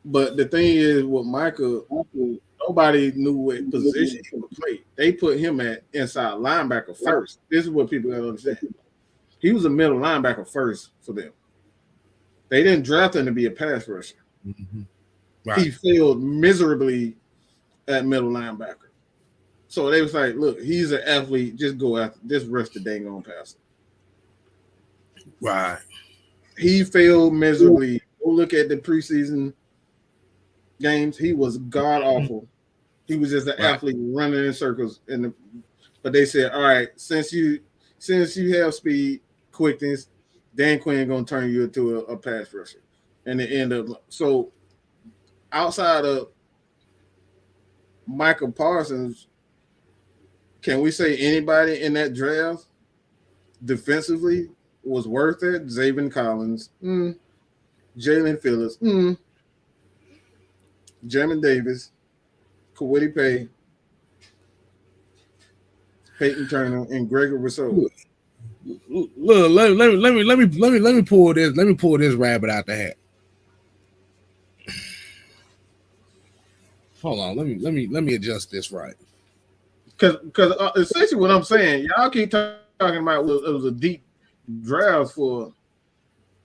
but the thing is with Micah, nobody knew what position he would play. They put him at inside linebacker first. This is what people gotta understand. He was a middle linebacker first for them. They didn't draft him to be a pass rusher. Mm-hmm. Right. He failed miserably at middle linebacker. So they was like, look, he's an athlete. Just go after, just rush the dang on passer. Right. He failed miserably. Go look at the preseason games. He was god awful. He was just an athlete running in circles. But they said, all right, since you have speed, quickness, Dan Quinn gonna turn you into a pass rusher. And the end of so outside of Michael Parsons, can we say anybody in that draft defensively was worth it. Zaven Collins, Jalen Phillips, Jamin Davis, Kawhi Pay, Peyton Turner, and Gregor Rousseau. Look, let me pull this. Let me pull this rabbit out the hat. Hold on. Let me adjust this right. Because essentially what I'm saying, y'all keep talking about it was a deep draft for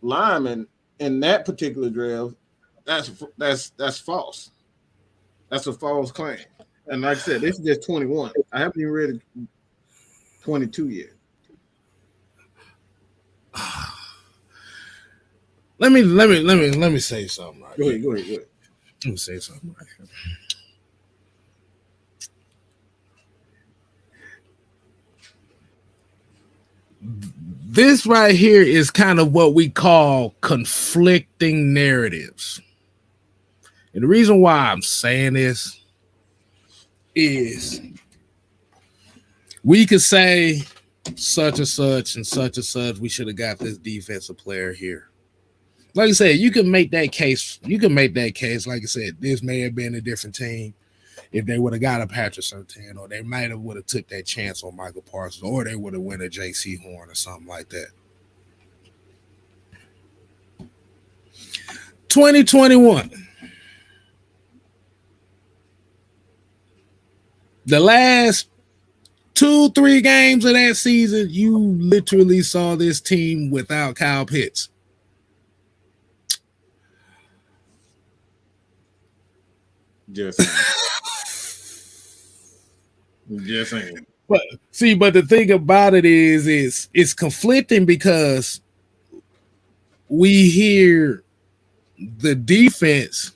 linemen in that particular draft. That's false. That's a false claim. And like I said, this is just 21. I haven't even read 22 yet. Let me say something. Right go ahead. Let me say something right here. This right here is kind of what we call conflicting narratives. And the reason why I'm saying this is we could say such and such and such and such, we should have got this defensive player here. Like I said, you can make that case. Like I said, this may have been a different team if they would have got a Patrick Surtain, or they might have would have took that chance on Michael Parsons, or they would have went a J.C. Horn or something like that. 2021. The last 2-3 games of that season, you literally saw this team without Kyle Pitts. Just saying. But the thing about it is it's conflicting because we hear the defense,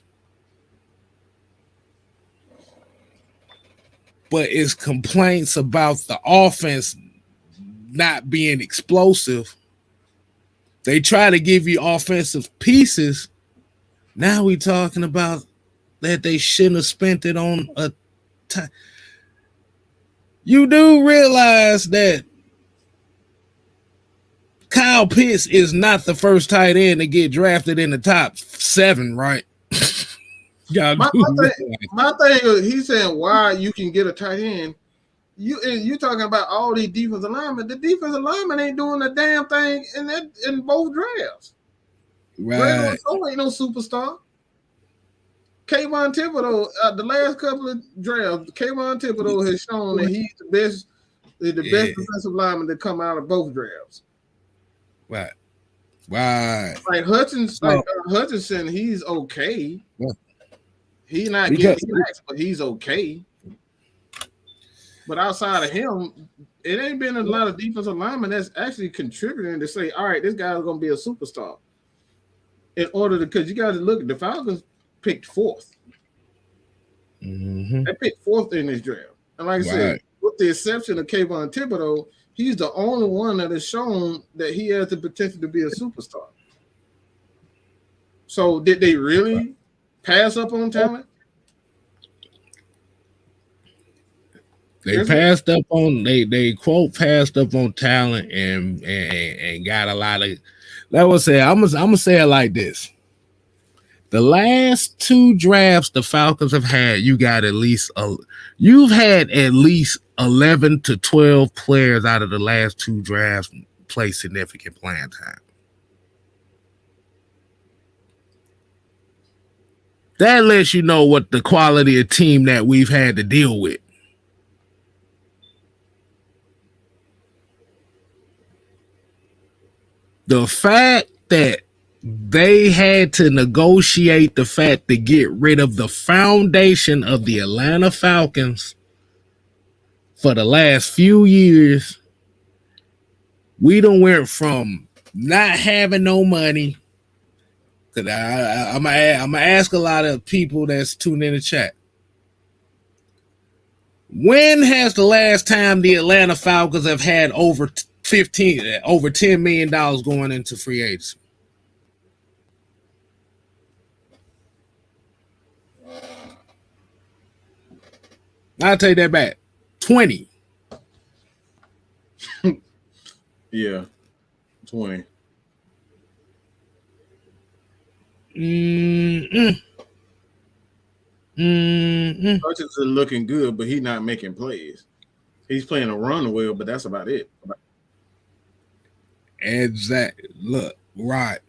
but it's complaints about the offense not being explosive. They try to give you offensive pieces. Now we're talking about that they shouldn't have spent it on a time. You do realize that Kyle Pitts is not the first tight end to get drafted in the top 7, right? My thing is, he's saying why you can get a tight end. You talking about all these defensive linemen. The defensive linemen ain't doing a damn thing in both drafts. Right. Greg ain't no superstar. Kayvon Thibodeau, the last couple of drafts, Kayvon Thibodeau has shown that he's the best defensive lineman to come out of both drafts. Right. Like Hutchinson, he's okay. Yeah. He's not getting sacks, but he's okay. But outside of him, it ain't been a lot of defensive linemen that's actually contributing to say, all right, this guy's going to be a superstar. Because you got to look at the Falcons picked 4th. Mm-hmm. They picked 4th in this draft. And like I said, with the exception of Kayvon Thibodeau, he's the only one that has shown that he has the potential to be a superstar. So did they really pass up on talent? They passed up on they quote passed up on talent and got a lot of. Let me say I'm gonna say it like this. The last 2 drafts the Falcons have had, you've had at least 11 to 12 players out of the last 2 drafts play significant playing time. That lets you know what the quality of team that we've had to deal with. The fact that they had to negotiate the fact to get rid of the foundation of the Atlanta Falcons for the last few years, we done went from not having no money. Cause I'm gonna ask a lot of people that's tuned in the chat. When has the last time the Atlanta Falcons have had over $10 million going into free agency? I'll take that back. 20. Yeah. 20. Hutchinson looking good, but he's not making plays. He's playing a run well, but that's about it. Exactly. Look, right.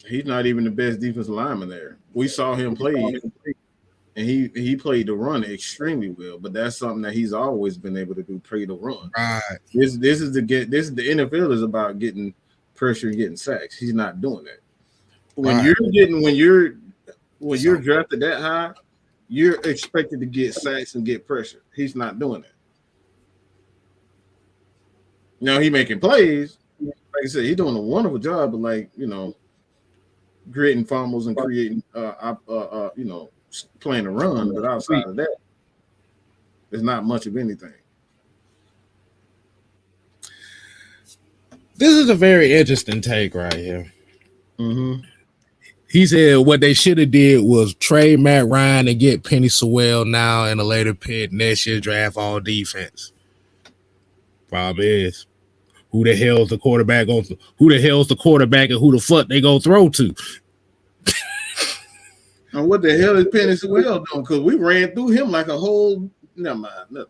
He's not even the best defensive lineman there. We saw him play, and he played the run extremely well. But that's something that he's always been able to do: play the run. Right. This is the NFL is about getting pressure and getting sacks. He's not doing that. When you're drafted that high, you're expected to get sacks and get pressure. He's not doing that. Now he making plays. Like I said, he's doing a wonderful job of creating fumbles and creating playing a run. But outside of that, there's not much of anything. This is a very interesting take right here. Mm-hmm. He said what they should have did was trade Matt Ryan and get Penny Sewell now in a later pick. Next year draft all defense. Problem is, who the hell's the quarterback and who the fuck they gonna throw to? And what the hell is Penny Sewell doing? Because we ran through him like a whole. Never mind.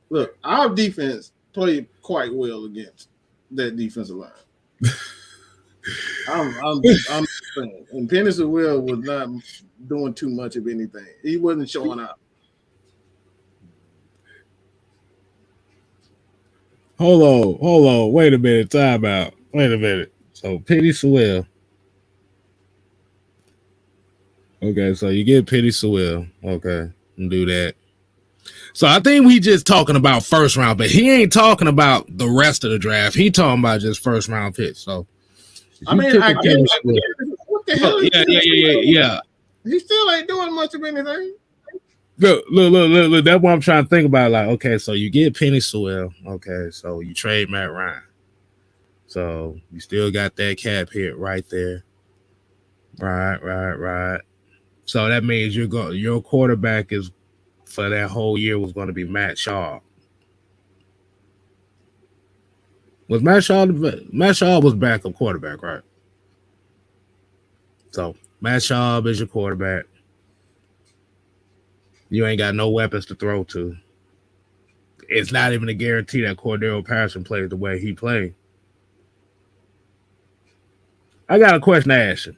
Look, our defense played quite well against that defensive line. I'm saying, and Penny Sewell was not doing too much of anything. He wasn't showing out. Hold on. Wait a minute. Time out. Wait a minute. So Penny Sewell. Okay, so you get Penny Sewell. Okay, and do that. So I think we just talking about first round, but he ain't talking about the rest of the draft. He talking about just first round picks. So I get it. What the hell? Yeah. He still ain't doing much of anything. Look. That's what I'm trying to think about. Like, okay, so you get Penny Sewell. Okay, so you trade Matt Ryan. So you still got that cap hit right there. Right. So that means your quarterback is for that whole year was going to be Matt Schaub. Was Matt Schaub was backup quarterback, right? So Matt Schaub is your quarterback. You ain't got no weapons to throw to. It's not even a guarantee that Cordero Patterson plays the way he played. I got a question to ask you.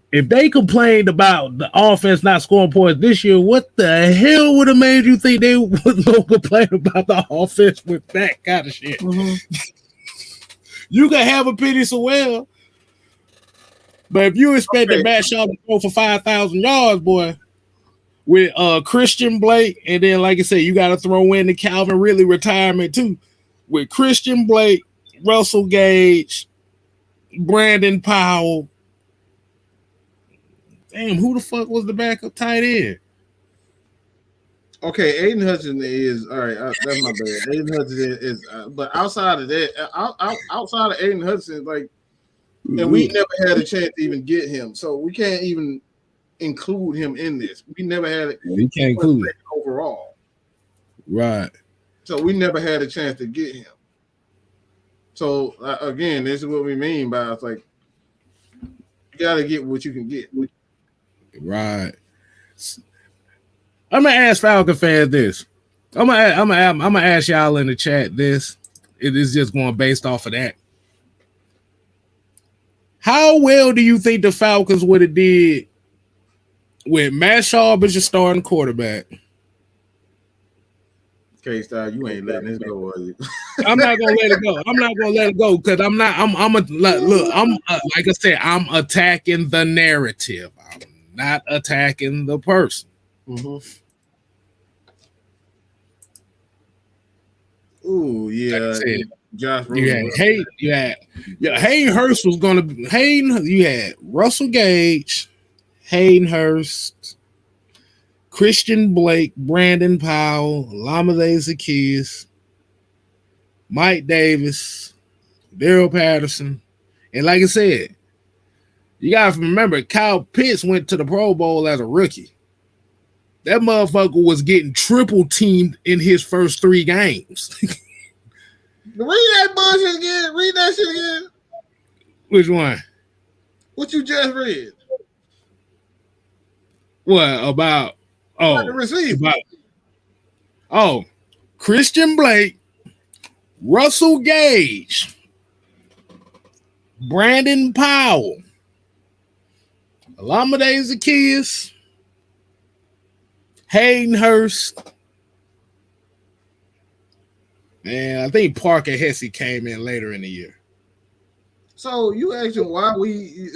If they complained about the offense not scoring points this year, what the hell would have made you think they would go complain about the offense with that kind of shit? Mm-hmm. You can have a Penny Sewell, but if you expected Matt Schaub to throw for 5,000 yards, boy, with Christian Blake, and then like I said, you got to throw in the Calvin Ridley retirement too. With Christian Blake, Russell Gage, Brandon Powell. Damn, who the fuck was the backup tight end? Okay, Aiden Hutchinson is all right. That's my bad. Aiden Hutchinson is, but outside of that, outside of Aiden Hutchinson, like, and we never had a chance to even get him, so we can't even include him in this. We never had it. We can't include it overall, right? So we never had a chance to get him. So again, this is what we mean by it's like you got to get what you can get. Right. I'm gonna ask Falcon fans this. I'm gonna ask y'all in the chat this. It is just going based off of that. How well do you think the Falcons would have did with Matt Schaub as your starting quarterback? K-Style, you ain't letting this go, are you? I'm not gonna let it go because I'm like I said, I'm attacking the narrative. I'm not attacking the person. Mm-hmm. Ooh, yeah. Like Josh Hayden Hurst was gonna be Hayden. You had Russell Gage, Hayden Hurst, Christian Blake, Brandon Powell, Lamar Jackson, Mike Davis, Daryl Patterson, and like I said, you gotta remember Kyle Pitts went to the Pro Bowl as a rookie. That motherfucker was getting triple teamed in his first 3 games. that bullshit again. Read that shit again. Which one? What you just read? What about? Oh, the receiver. Christian Blake, Russell Gage, Brandon Powell, Olamide Zaccheaus, Hayden Hurst, and I think Parker Hesse came in later in the year. So you asking why we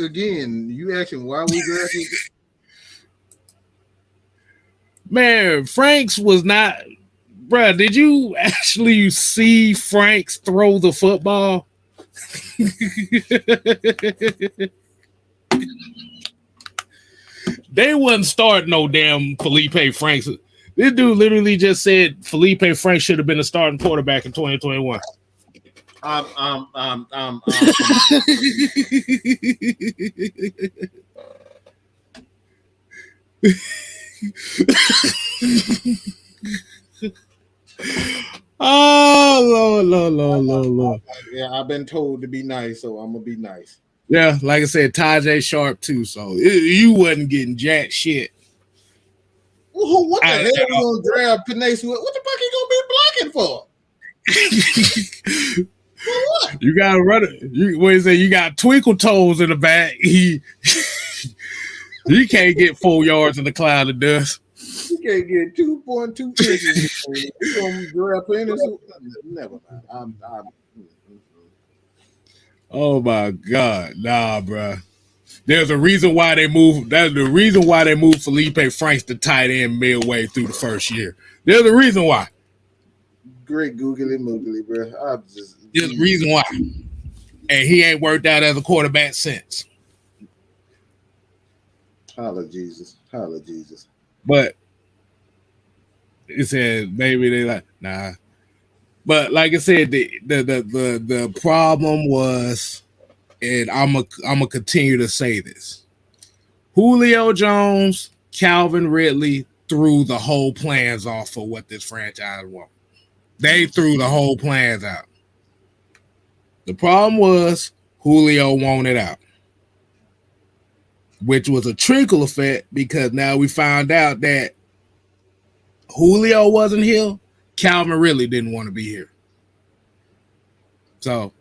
drafted? Man, Franks was not, bruh. Did you actually see Franks throw the football? They wasn't starting no damn Felipe Franks. This dude literally just said Felipe Franks should have been a starting quarterback in 2021. Oh, Lord. Yeah, I've been told to be nice, so I'm gonna be nice. Yeah, like I said, Tajay Sharp too. So you wasn't getting jack shit. Well, what the hell are you gonna grab Panay? What the fuck you gonna be blocking for? What? You gotta run it. What is it? You got twinkle toes in the back. He can't get 4 yards in the cloud of dust. You can't get 2.2 inches. You gonna grab Panay? Never mind. Oh my God, nah, bro. There's a reason why they moved. That's the reason why they moved Felipe Franks to tight end midway through the first year. There's a reason why. Great googly moogly, bro. There's a reason why. And he ain't worked out as a quarterback since. Holla Jesus. But it said maybe they like, nah. But like I said, the problem was, and I'm gonna continue to say this: Julio Jones, Calvin Ridley threw the whole plans off for what this franchise wanted. They threw the whole plans out. The problem was Julio wanted out, which was a trickle effect because now we found out that Julio wasn't here. Calvin Ridley didn't want to be here. So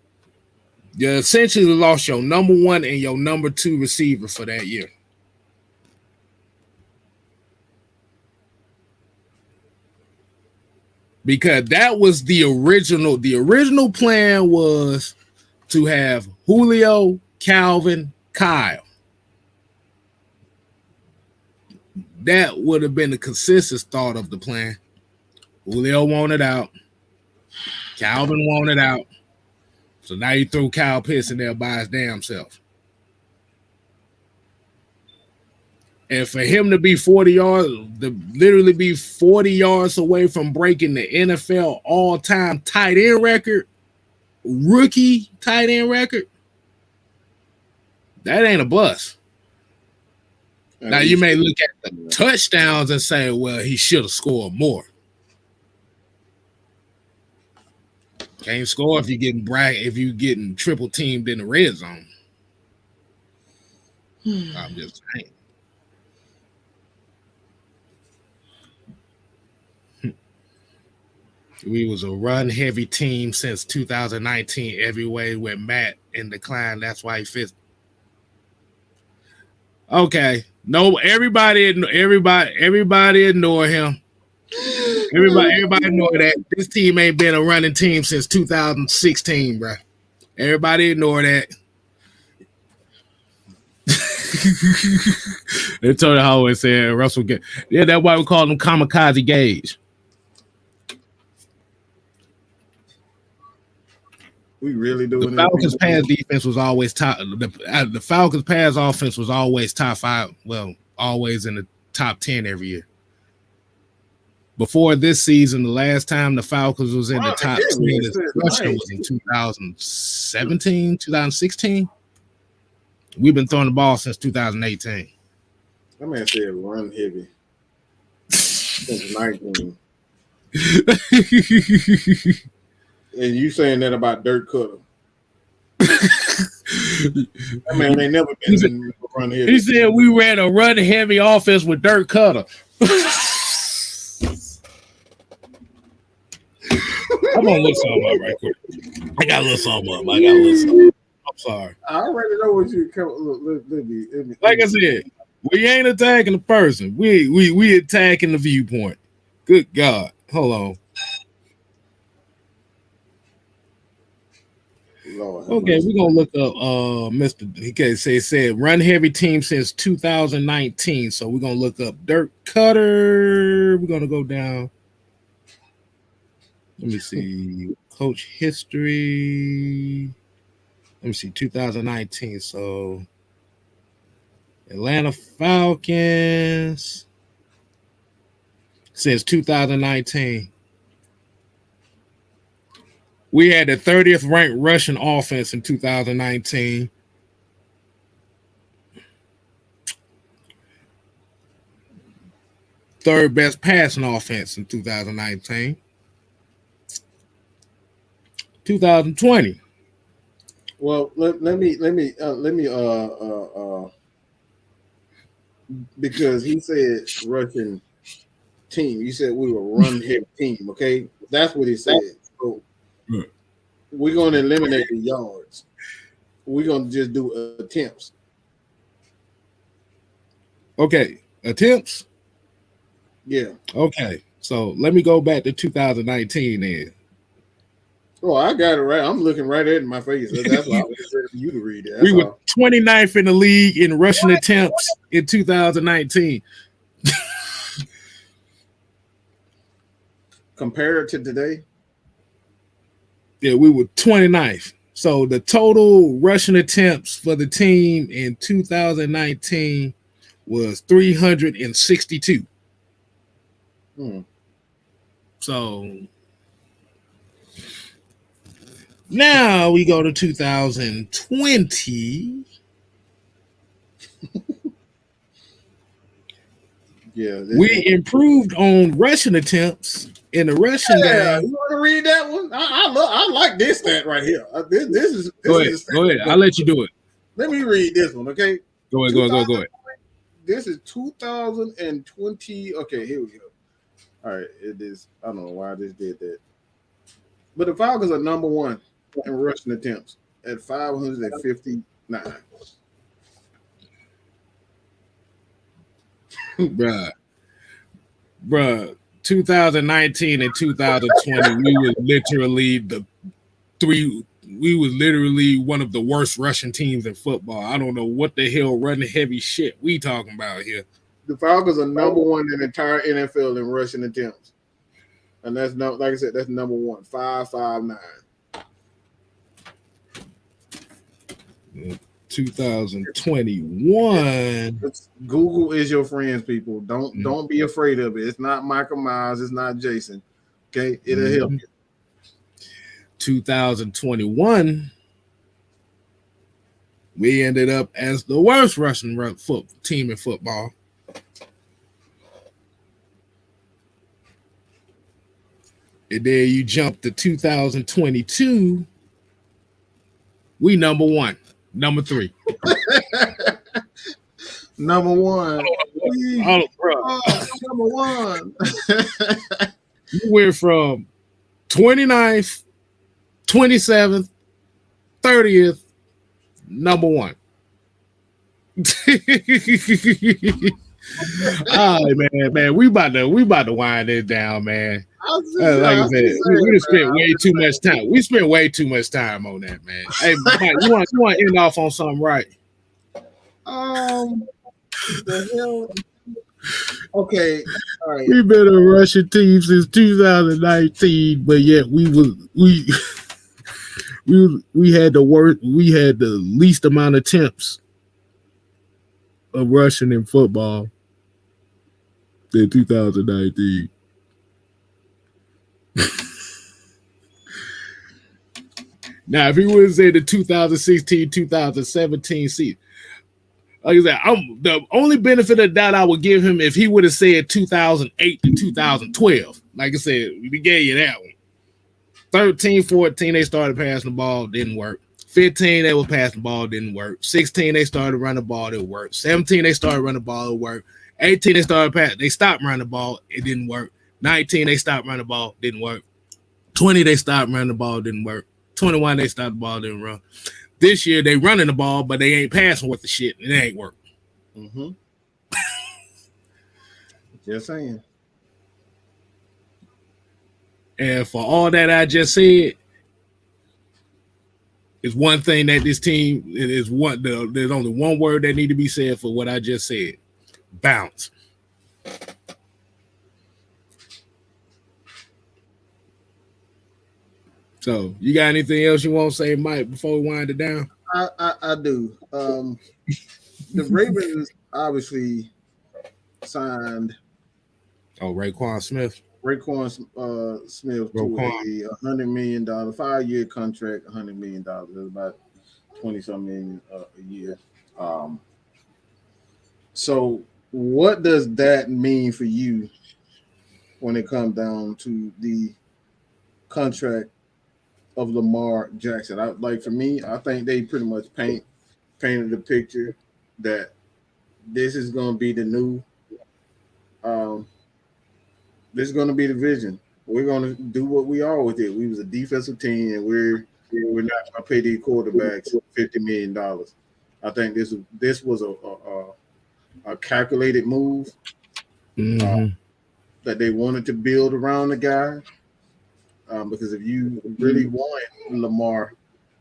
you essentially lost your number 1 and your number 2 receiver for that year. Because that was the original. The original plan was to have Julio, Calvin, Kyle. That would have been the consensus thought of the plan. Julio wanted out. Calvin wanted out. So now you throw Kyle Pitts in there by his damn self. And for him to be 40 yards, literally be 40 yards away from breaking the NFL all-time tight end record, rookie tight end record, that ain't a bust. Now you may look at the touchdowns and say, well, he should have scored more. Can't score if you're getting triple teamed in the red zone. I'm just saying. We was a run-heavy team since 2019 every way with Matt in decline. That's why he fits. Okay. No, everybody ignore him. Everybody ignore that. This team ain't been a running team since 2016, bro. Everybody ignore that. They told you how always said Russell Gage. Yeah, that's why we call him Kamikaze Gage. We really doing the Falcons pass defense was always top. The Falcons pass offense was always top 5. Well, always in the top 10 every year. Before this season, the last time the Falcons was in the top 10 was in 2017, 2016. We've been throwing the ball since 2018. That man said run heavy. Since 19. And you saying that about Dirk Cutter? I mean, they never been run heavy. He said we ran a run heavy offense with Dirk Cutter. I'm gonna look something up right quick. I gotta look something up. I'm sorry. I already know what you come. Like I said, we ain't attacking the person. We attacking the viewpoint. Good God. Hold on. Lord, okay, we're gonna look up Mr. He said run heavy team since 2019. So we're gonna look up Dirk Cutter. We're gonna go down. Let me see. Coach history. Let me see. 2019. So Atlanta Falcons since 2019. We had the 30th ranked rushing offense in 2019. Third best passing offense in 2019. 2020. Well, let me because he said Russian team. You said we were run heavy team. Okay, that's what he said. So we're going to eliminate the yards. We're going to just do attempts. Okay, attempts. Yeah. Okay, so let me go back to 2019 then. Oh, I got it right. I'm looking right at my face. That's why I was ready for you to read it. We were 29th in the league in rushing attempts in 2019. Compared to today? Yeah, we were 29th. So the total rushing attempts for the team in 2019 was 362. So now we go to 2020. Yeah, we improved on rushing attempts in the rushing game. You want to read that one? I like this stat right here. This is go ahead. I'll let you do it. Let me read this one, okay? Go ahead. This is 2020. Okay, here we go. All right, it is. I don't know why I just did that. But the Falcons are number one in rushing attempts at 559. Bruh, 2019 and 2020, we was literally one of the worst rushing teams in football. I don't know what the hell running heavy shit we talking about here. The Falcons are number one in the entire NFL in rushing attempts. And that's not, like I said, that's number one, 559. 2021. Google is your friends, people. Don't be afraid of it. It's not Michael Myers. It's not Jason. Okay, it'll help you. 2021, we ended up as the worst rushing team in football. And then you jump to 2022, we number one. Number three. Number one. Number one. You went from 29th, 27th, 30th, number one. All right, man. We about to wind this down, man. Like I said, we spent way too much time. We spent way too much time on that, man. Hey, Mike, you want to end off on something, right? The hell. Okay, all right. We've been a Russian team since 2019, but yet we had the least amount of attempts of rushing in football in 2019. Now, if he would have said the 2016-2017 season, like I said, the only benefit of that I would give him if he would have said 2008 to 2012. Like I said, we gave you that one. 13, 14, they started passing the ball, didn't work. 15, they was passing the ball, didn't work. 16, they started running the ball, it worked. 17, they started running the ball, it worked. 18, they stopped running the ball, it didn't work. 19, they stopped running the ball, didn't work. 20, they stopped running the ball, didn't work. 21, they stopped the ball, didn't run. This year, they running the ball, but they ain't passing with the shit. It ain't working. Mm-hmm. Just saying. And for all that I just said, is one thing that this team is one. There's only one word that need to be said for what I just said: bounce. So, you got anything else you want to say, Mike, before we wind it down? I do. The Ravens obviously signed Raekwon Smith. Smith to a $100 million 5-year contract, $100 million. That's about 20-something million a year. So what does that mean for you when it comes down to the contract of Lamar Jackson? For me, I think they pretty much painted the picture that this is going to be the new this is going to be the vision. We're going to do what we always did. We was a defensive team, and we're not going to pay these quarterbacks $50 million. I think this was a calculated move that they wanted to build around the guy. Because if you really want Lamar,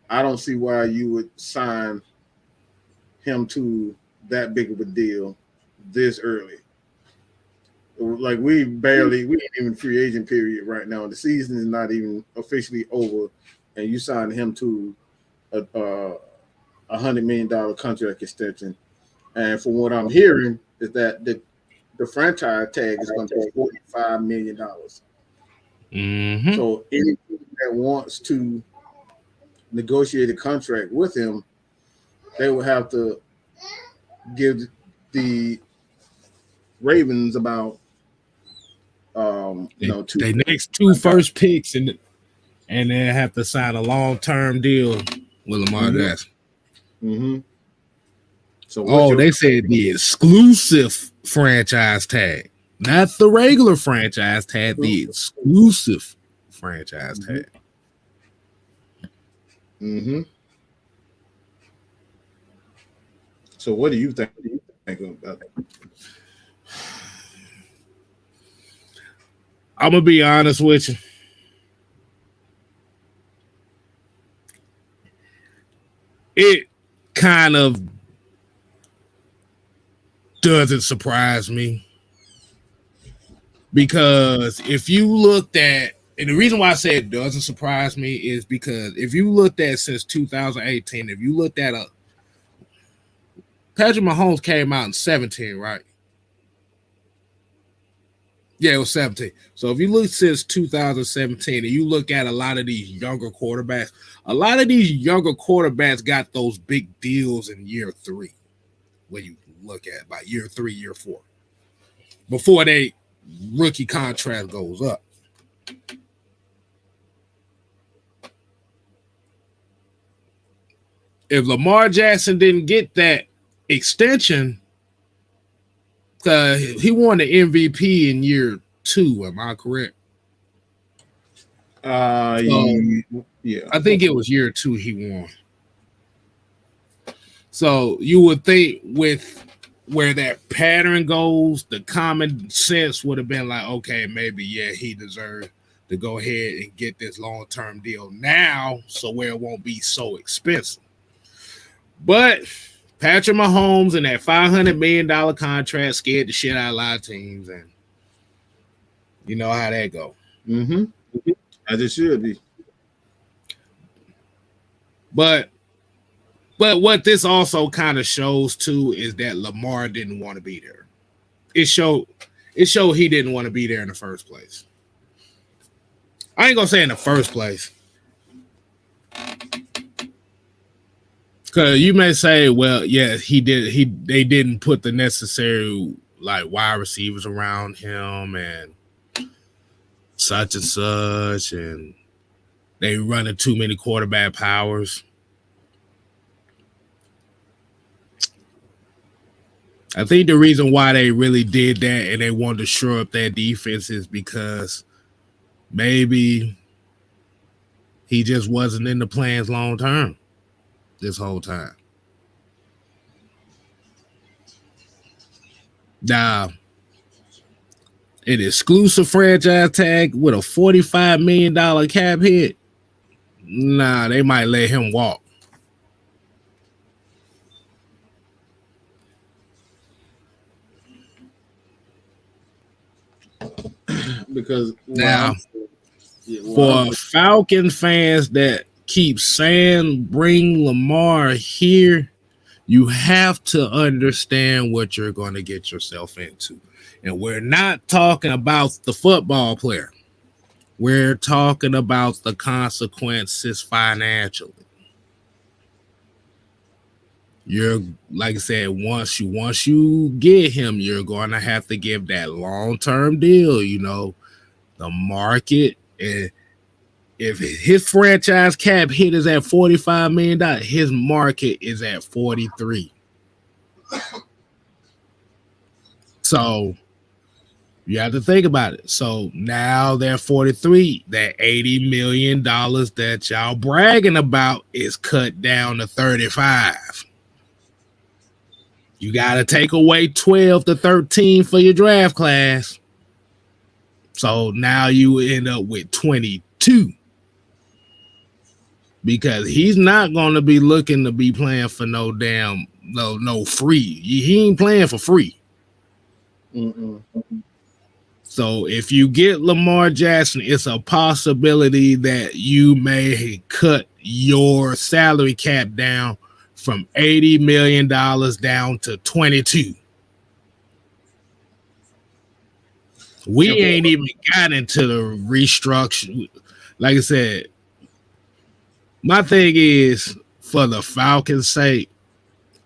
I don't see why you would sign him to that big of a deal this early. Like we ain't even free agent period right now. The season is not even officially over, and you signed him to a $100 million contract extension. And from what I'm hearing is that the franchise tag is going to be $45 million. Mm-hmm. So anyone that wants to negotiate a contract with him, they will have to give the Ravens about their next two first picks and then have to sign a long-term deal with Lamar Jackson. Mm-hmm. So they said the exclusive franchise tag, not the regular franchise tag, the exclusive franchise tag. Mm-hmm. So what do you think about that? I'm gonna be honest with you. It kind of doesn't surprise me, because if you looked at, and the reason why I say it doesn't surprise me is because if you looked at since 2018, if you looked at Patrick Mahomes came out in 17, right? Yeah, it was 17. So if you look since 2017 and you look at a lot of these younger quarterbacks, got those big deals in year 3. When you look at by year 3, year 4, before they rookie contract goes up. If Lamar Jackson didn't get that extension, he won the MVP in year 2. Am I correct? Yeah. I think it was year 2 he won. So you would think with where that pattern goes, the common sense would have been like, okay, maybe, yeah, he deserved to go ahead and get this long-term deal now, so where it won't be so expensive. But Patrick Mahomes and that $500 million contract scared the shit out of a lot of teams, and you know how that go. Mm-hmm. As it should be. But what this also kind of shows too is that Lamar didn't want to be there. It showed he didn't want to be there in the first place. I ain't gonna say in the first place, because you may say, well, yeah, he did. They didn't put the necessary like wide receivers around him and such, and They running too many quarterback powers. I think the reason why they really did that and they wanted to shore up their defense is because maybe he just wasn't in the plans long term this whole time. Now, an exclusive franchise tag with a $45 million cap hit, nah, they might let him walk. Because now, for Falcon fans that keep saying bring Lamar here, you have to understand what you're going to get yourself into. And we're not talking about the football player. We're talking about the consequences financially. You're, like I said, once you get him, you're going to have to give that long-term deal, you know, the market. And if his franchise cap hit is at $45 million, his market is at 43. So you have to think about it. So now they're 43. That $80 million that y'all bragging about is cut down to 35. You got to take away 12 to 13 for your draft class. So now you end up with 22. Because he's not going to be looking to be playing for no free. He ain't playing for free. Mm-mm. So if you get Lamar Jackson, it's a possibility that you may cut your salary cap down from $80 million down to 22. We ain't even got into the restructure. Like I said, my thing is, for the Falcons' sake,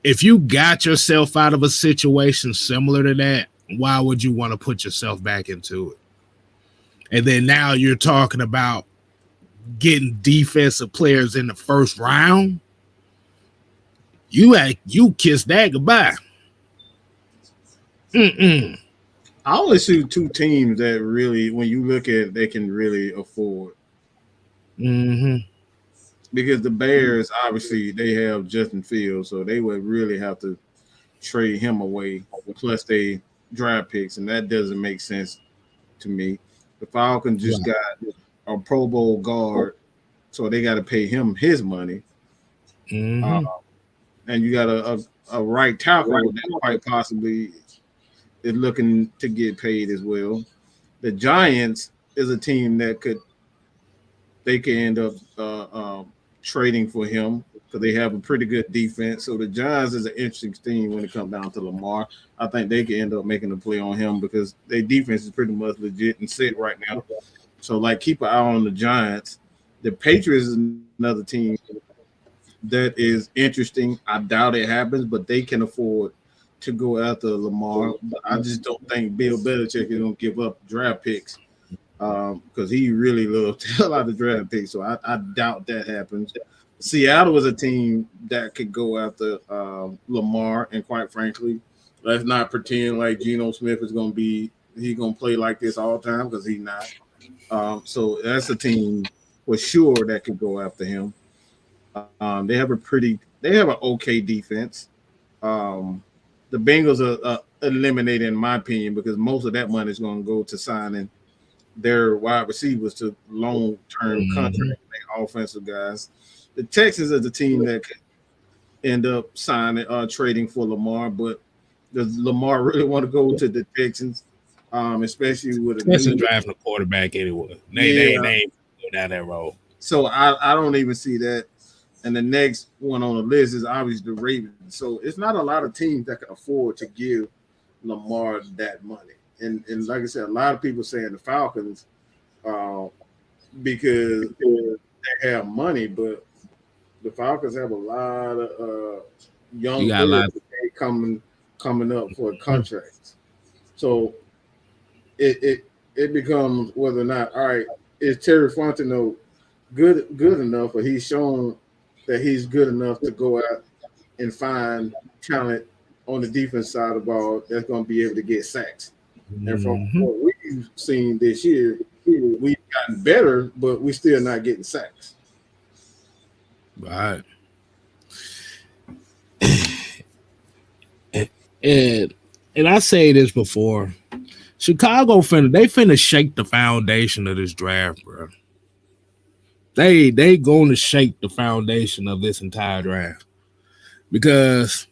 if you got yourself out of a situation similar to that, why would you want to put yourself back into it? And then now you're talking about getting defensive players in the first round. You kiss that goodbye. I only see two teams that really, when you look at it, they can really afford. Mm-hmm. Because the Bears, obviously, they have Justin Fields, so they would really have to trade him away. Plus, they draft picks, and that doesn't make sense to me. The Falcons just got a Pro Bowl guard, so they got to pay him his money. Mm-hmm. And you got a right tackle that quite possibly is looking to get paid as well. The Giants is a team that could end up trading for him because they have a pretty good defense. So the Giants is an interesting team when it comes down to Lamar. I think they could end up making a play on him because their defense is pretty much legit and set right now. So, like, keep an eye on the Giants. The Patriots is another team that is interesting. I doubt it happens, but they can afford to go after Lamar. But I just don't think Bill Belichick is going to give up draft picks because he really loves a lot of draft picks. So I doubt that happens. Seattle is a team that could go after Lamar, and quite frankly, let's not pretend like Geno Smith is going to play like this all the time because he's not. So that's a team for sure that could go after him. They have an okay defense. The Bengals are eliminated, in my opinion, because most of that money is going to go to signing their wide receivers to long-term contract, their offensive guys. The Texans is the team that could end up trading for Lamar, but does Lamar really want to go to the Texans? Especially driving a quarterback anyway. They ain't go down that road. So I don't even see that. And the next one on the list is obviously the Ravens. So it's not a lot of teams that can afford to give Lamar that money. And like I said, a lot of people saying the Falcons because they have money, but the Falcons have a lot of young players coming up for contracts. So it becomes whether or not, all right, is Terry Fontenot good enough, or he's shown that he's good enough to go out and find talent on the defense side of the ball that's going to be able to get sacks. And from what we've seen this year, we've gotten better, but we're still not getting sacks. Right. And I say this before, Chicago finna shake the foundation of this draft, bro. They going to shake the foundation of this entire draft because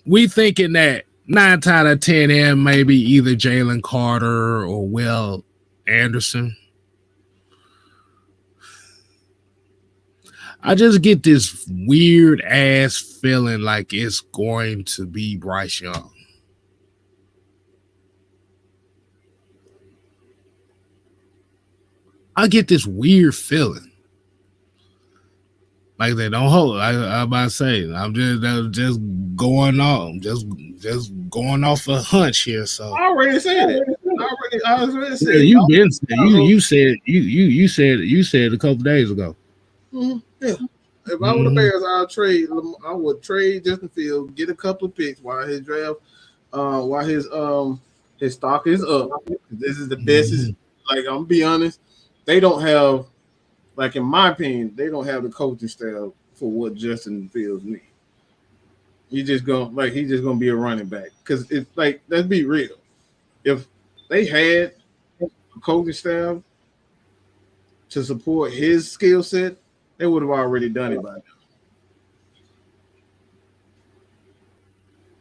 we thinking that 9 out of 10 and maybe either Jalen Carter or Will Anderson. I just get this weird ass feeling like it's going to be Bryce Young. I get this weird feeling. Like they don't hold. I'm about to say, I'm just going on, just going off a hunch here. So I already said it. I already said it. You said a couple days ago. Mm-hmm. Yeah. If I were the Bears, I would trade Justin Fields, get a couple of picks while his draft, while his stock is up. This is the best. Like, I'm gonna be honest, they don't have, like, in my opinion, they don't have the coaching staff for what Justin Fields needs. He's just gonna be a running back. Because it's like, let's be real. If they had a coaching staff to support his skill set, they would have already done it by now.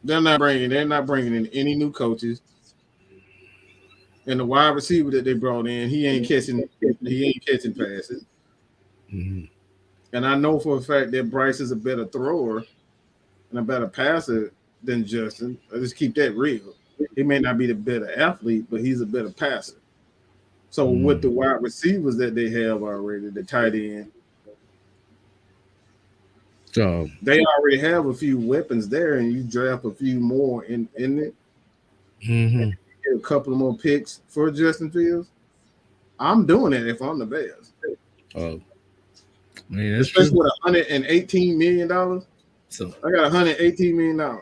They're not bringing in any new coaches. And the wide receiver that they brought in, he ain't catching passes. Mm-hmm. And I know for a fact that Bryce is a better thrower and a better passer than Justin. I just keep that real. He may not be the better athlete, but he's a better passer. So with the wide receivers that they have already, the tight end, so they already have a few weapons there, and you draft a few more in it. Mm-hmm. Get a couple of more picks for Justin Fields. I'm doing it if I'm the Bears. Oh, man, especially with $118 million. So I got $118 million.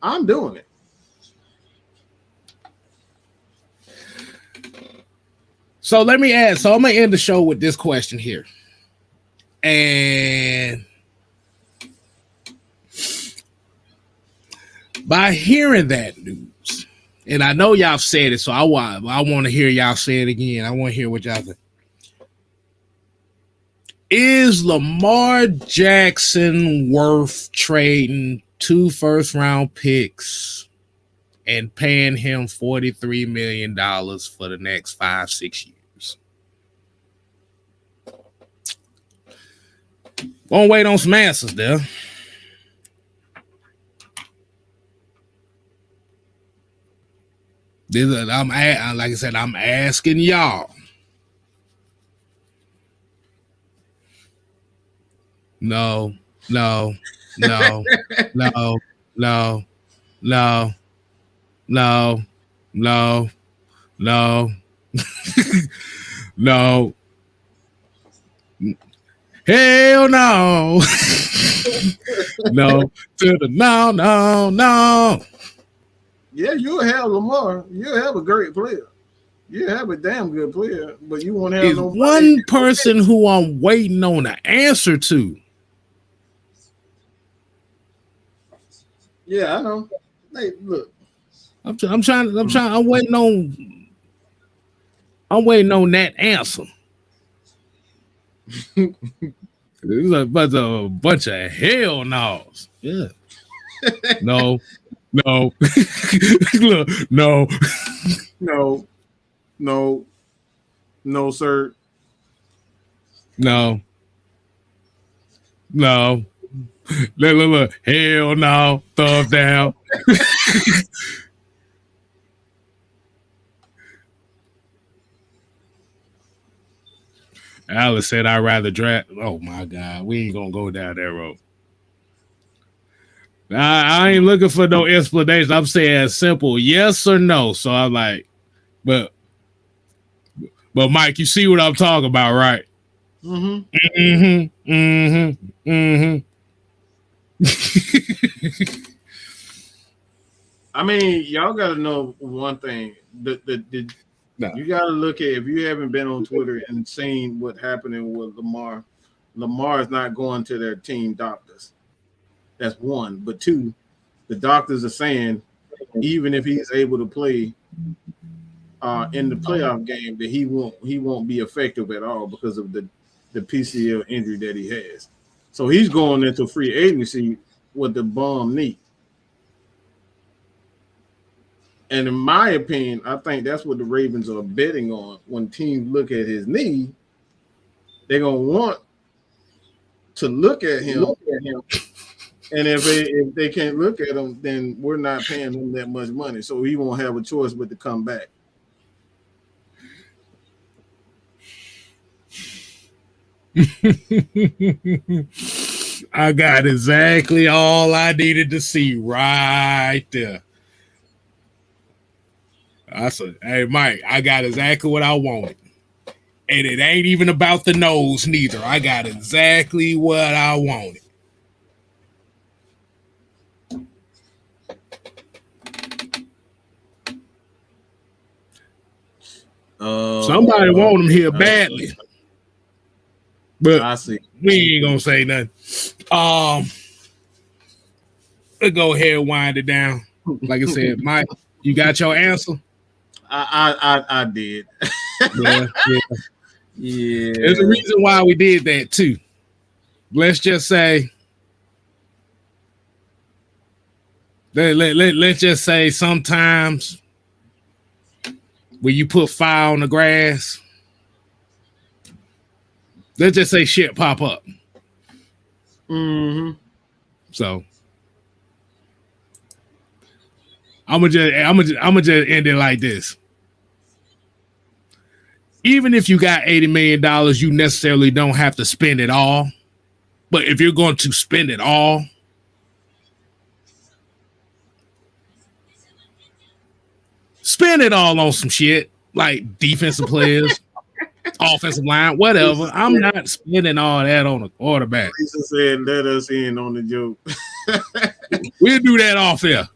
I'm doing it. So let me ask. So I'm gonna end the show with this question here, and by hearing that news, and I know y'all said it, so I want to hear y'all say it again. I want to hear what y'all think. Is Lamar Jackson worth trading 2 first-round picks and paying him $43 million for the next 5-6 years? Won't wait on some answers there. Like I said, I'm asking y'all. No, no, no, no, no, no, no, no, no, no. Hell no. No, to the no. Yeah, you'll have Lamar. You'll have a great player. You have a damn good player, but you won't have no one person who I'm waiting on an answer to. Yeah, I know. Hey, look. I'm waiting on that answer. It's a bunch of hell no's. Yeah. No. No. No. No. No. No, sir. No. No. Look. Hell no. Thumbs down. Alice said I'd rather draft. Oh my God. We ain't gonna go down that road. I ain't looking for no explanation. I'm saying simple yes or no. So I'm like, but But Mike, you see what I'm talking about, right? I mean, y'all got to know one thing. You got to look at, if you haven't been on Twitter and seen what happening with Lamar, Lamar is not going to their team doctors. That's one. But two, the doctors are saying even if he's able to play in the playoff game, that he won't be effective at all because of the PCL injury that he has. So he's going into free agency with the bum knee. And in my opinion, I think that's what the Ravens are betting on. When teams look at his knee, they're going to want to look at him. And if they can't look at him, then we're not paying him that much money. So he won't have a choice but to come back. I got exactly all I needed to see right there. I said, hey, Mike, I got exactly what I wanted. And it ain't even about the nose neither. I got exactly what I wanted. Somebody want him here badly. But I see. We ain't gonna say nothing. Let's go ahead and wind it down. Like I said, Mike, you got your answer? I did. Yeah. There's a reason why we did that too. Let's just say, let's just say sometimes when you put fire on the grass, let's just say shit pop up. So I'm gonna just end it like this. Even if you got $80 million, you necessarily don't have to spend it all. But if you're going to spend it all, spend it all on some shit like defensive players, offensive line, whatever. I'm not spending all that on a quarterback. Lisa said, let us in on the joke. We'll do that off air.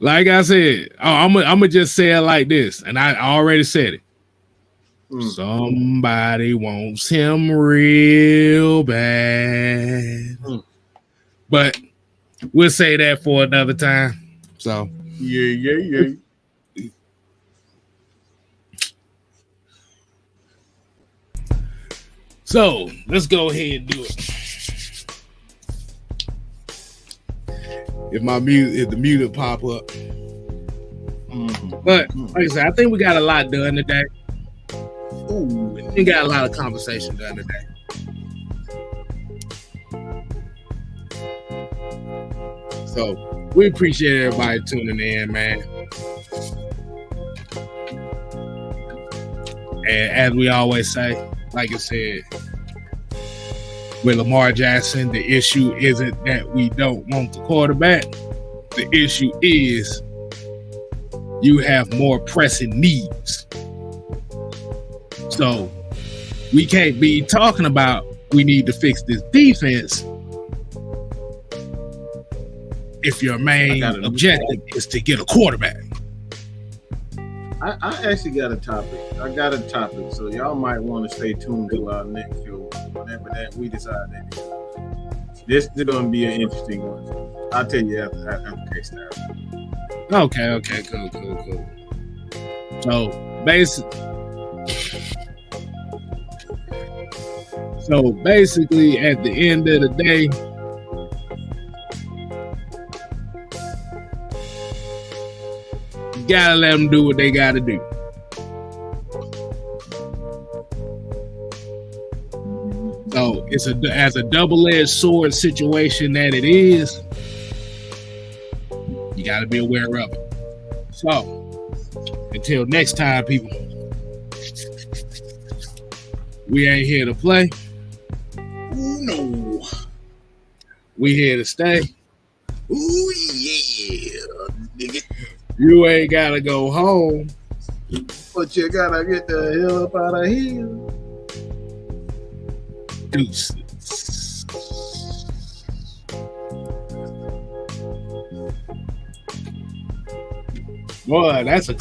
Like I said, I'm gonna just say it like this, and I already said it. Somebody wants him real bad. But we'll say that for another time. So yeah. So let's go ahead and do it. If the music pop up. But like I said, I think we got a lot done today. We got a lot of conversation done today. So we appreciate everybody tuning in, man. And as we always say, like I said, with Lamar Jackson, the issue isn't that we don't want the quarterback. The issue is you have more pressing needs. So we can't be talking about we need to fix this defense if your main objective is to get a quarterback. I actually got a topic. So y'all might want to stay tuned to our next show. Whatever that we decide that this is going to be an interesting one. I'll tell you after K-Star. Okay, cool. So basically, at the end of the day, you gotta let them do what they gotta do. So it's as a double-edged sword situation that it is, you gotta be aware of it. So until next time, people, we ain't here to play. Ooh, no. We here to stay. Ooh, yeah. nigga. You ain't gotta go home, but you gotta get the hell up out of here. Deuces. Boy, that's a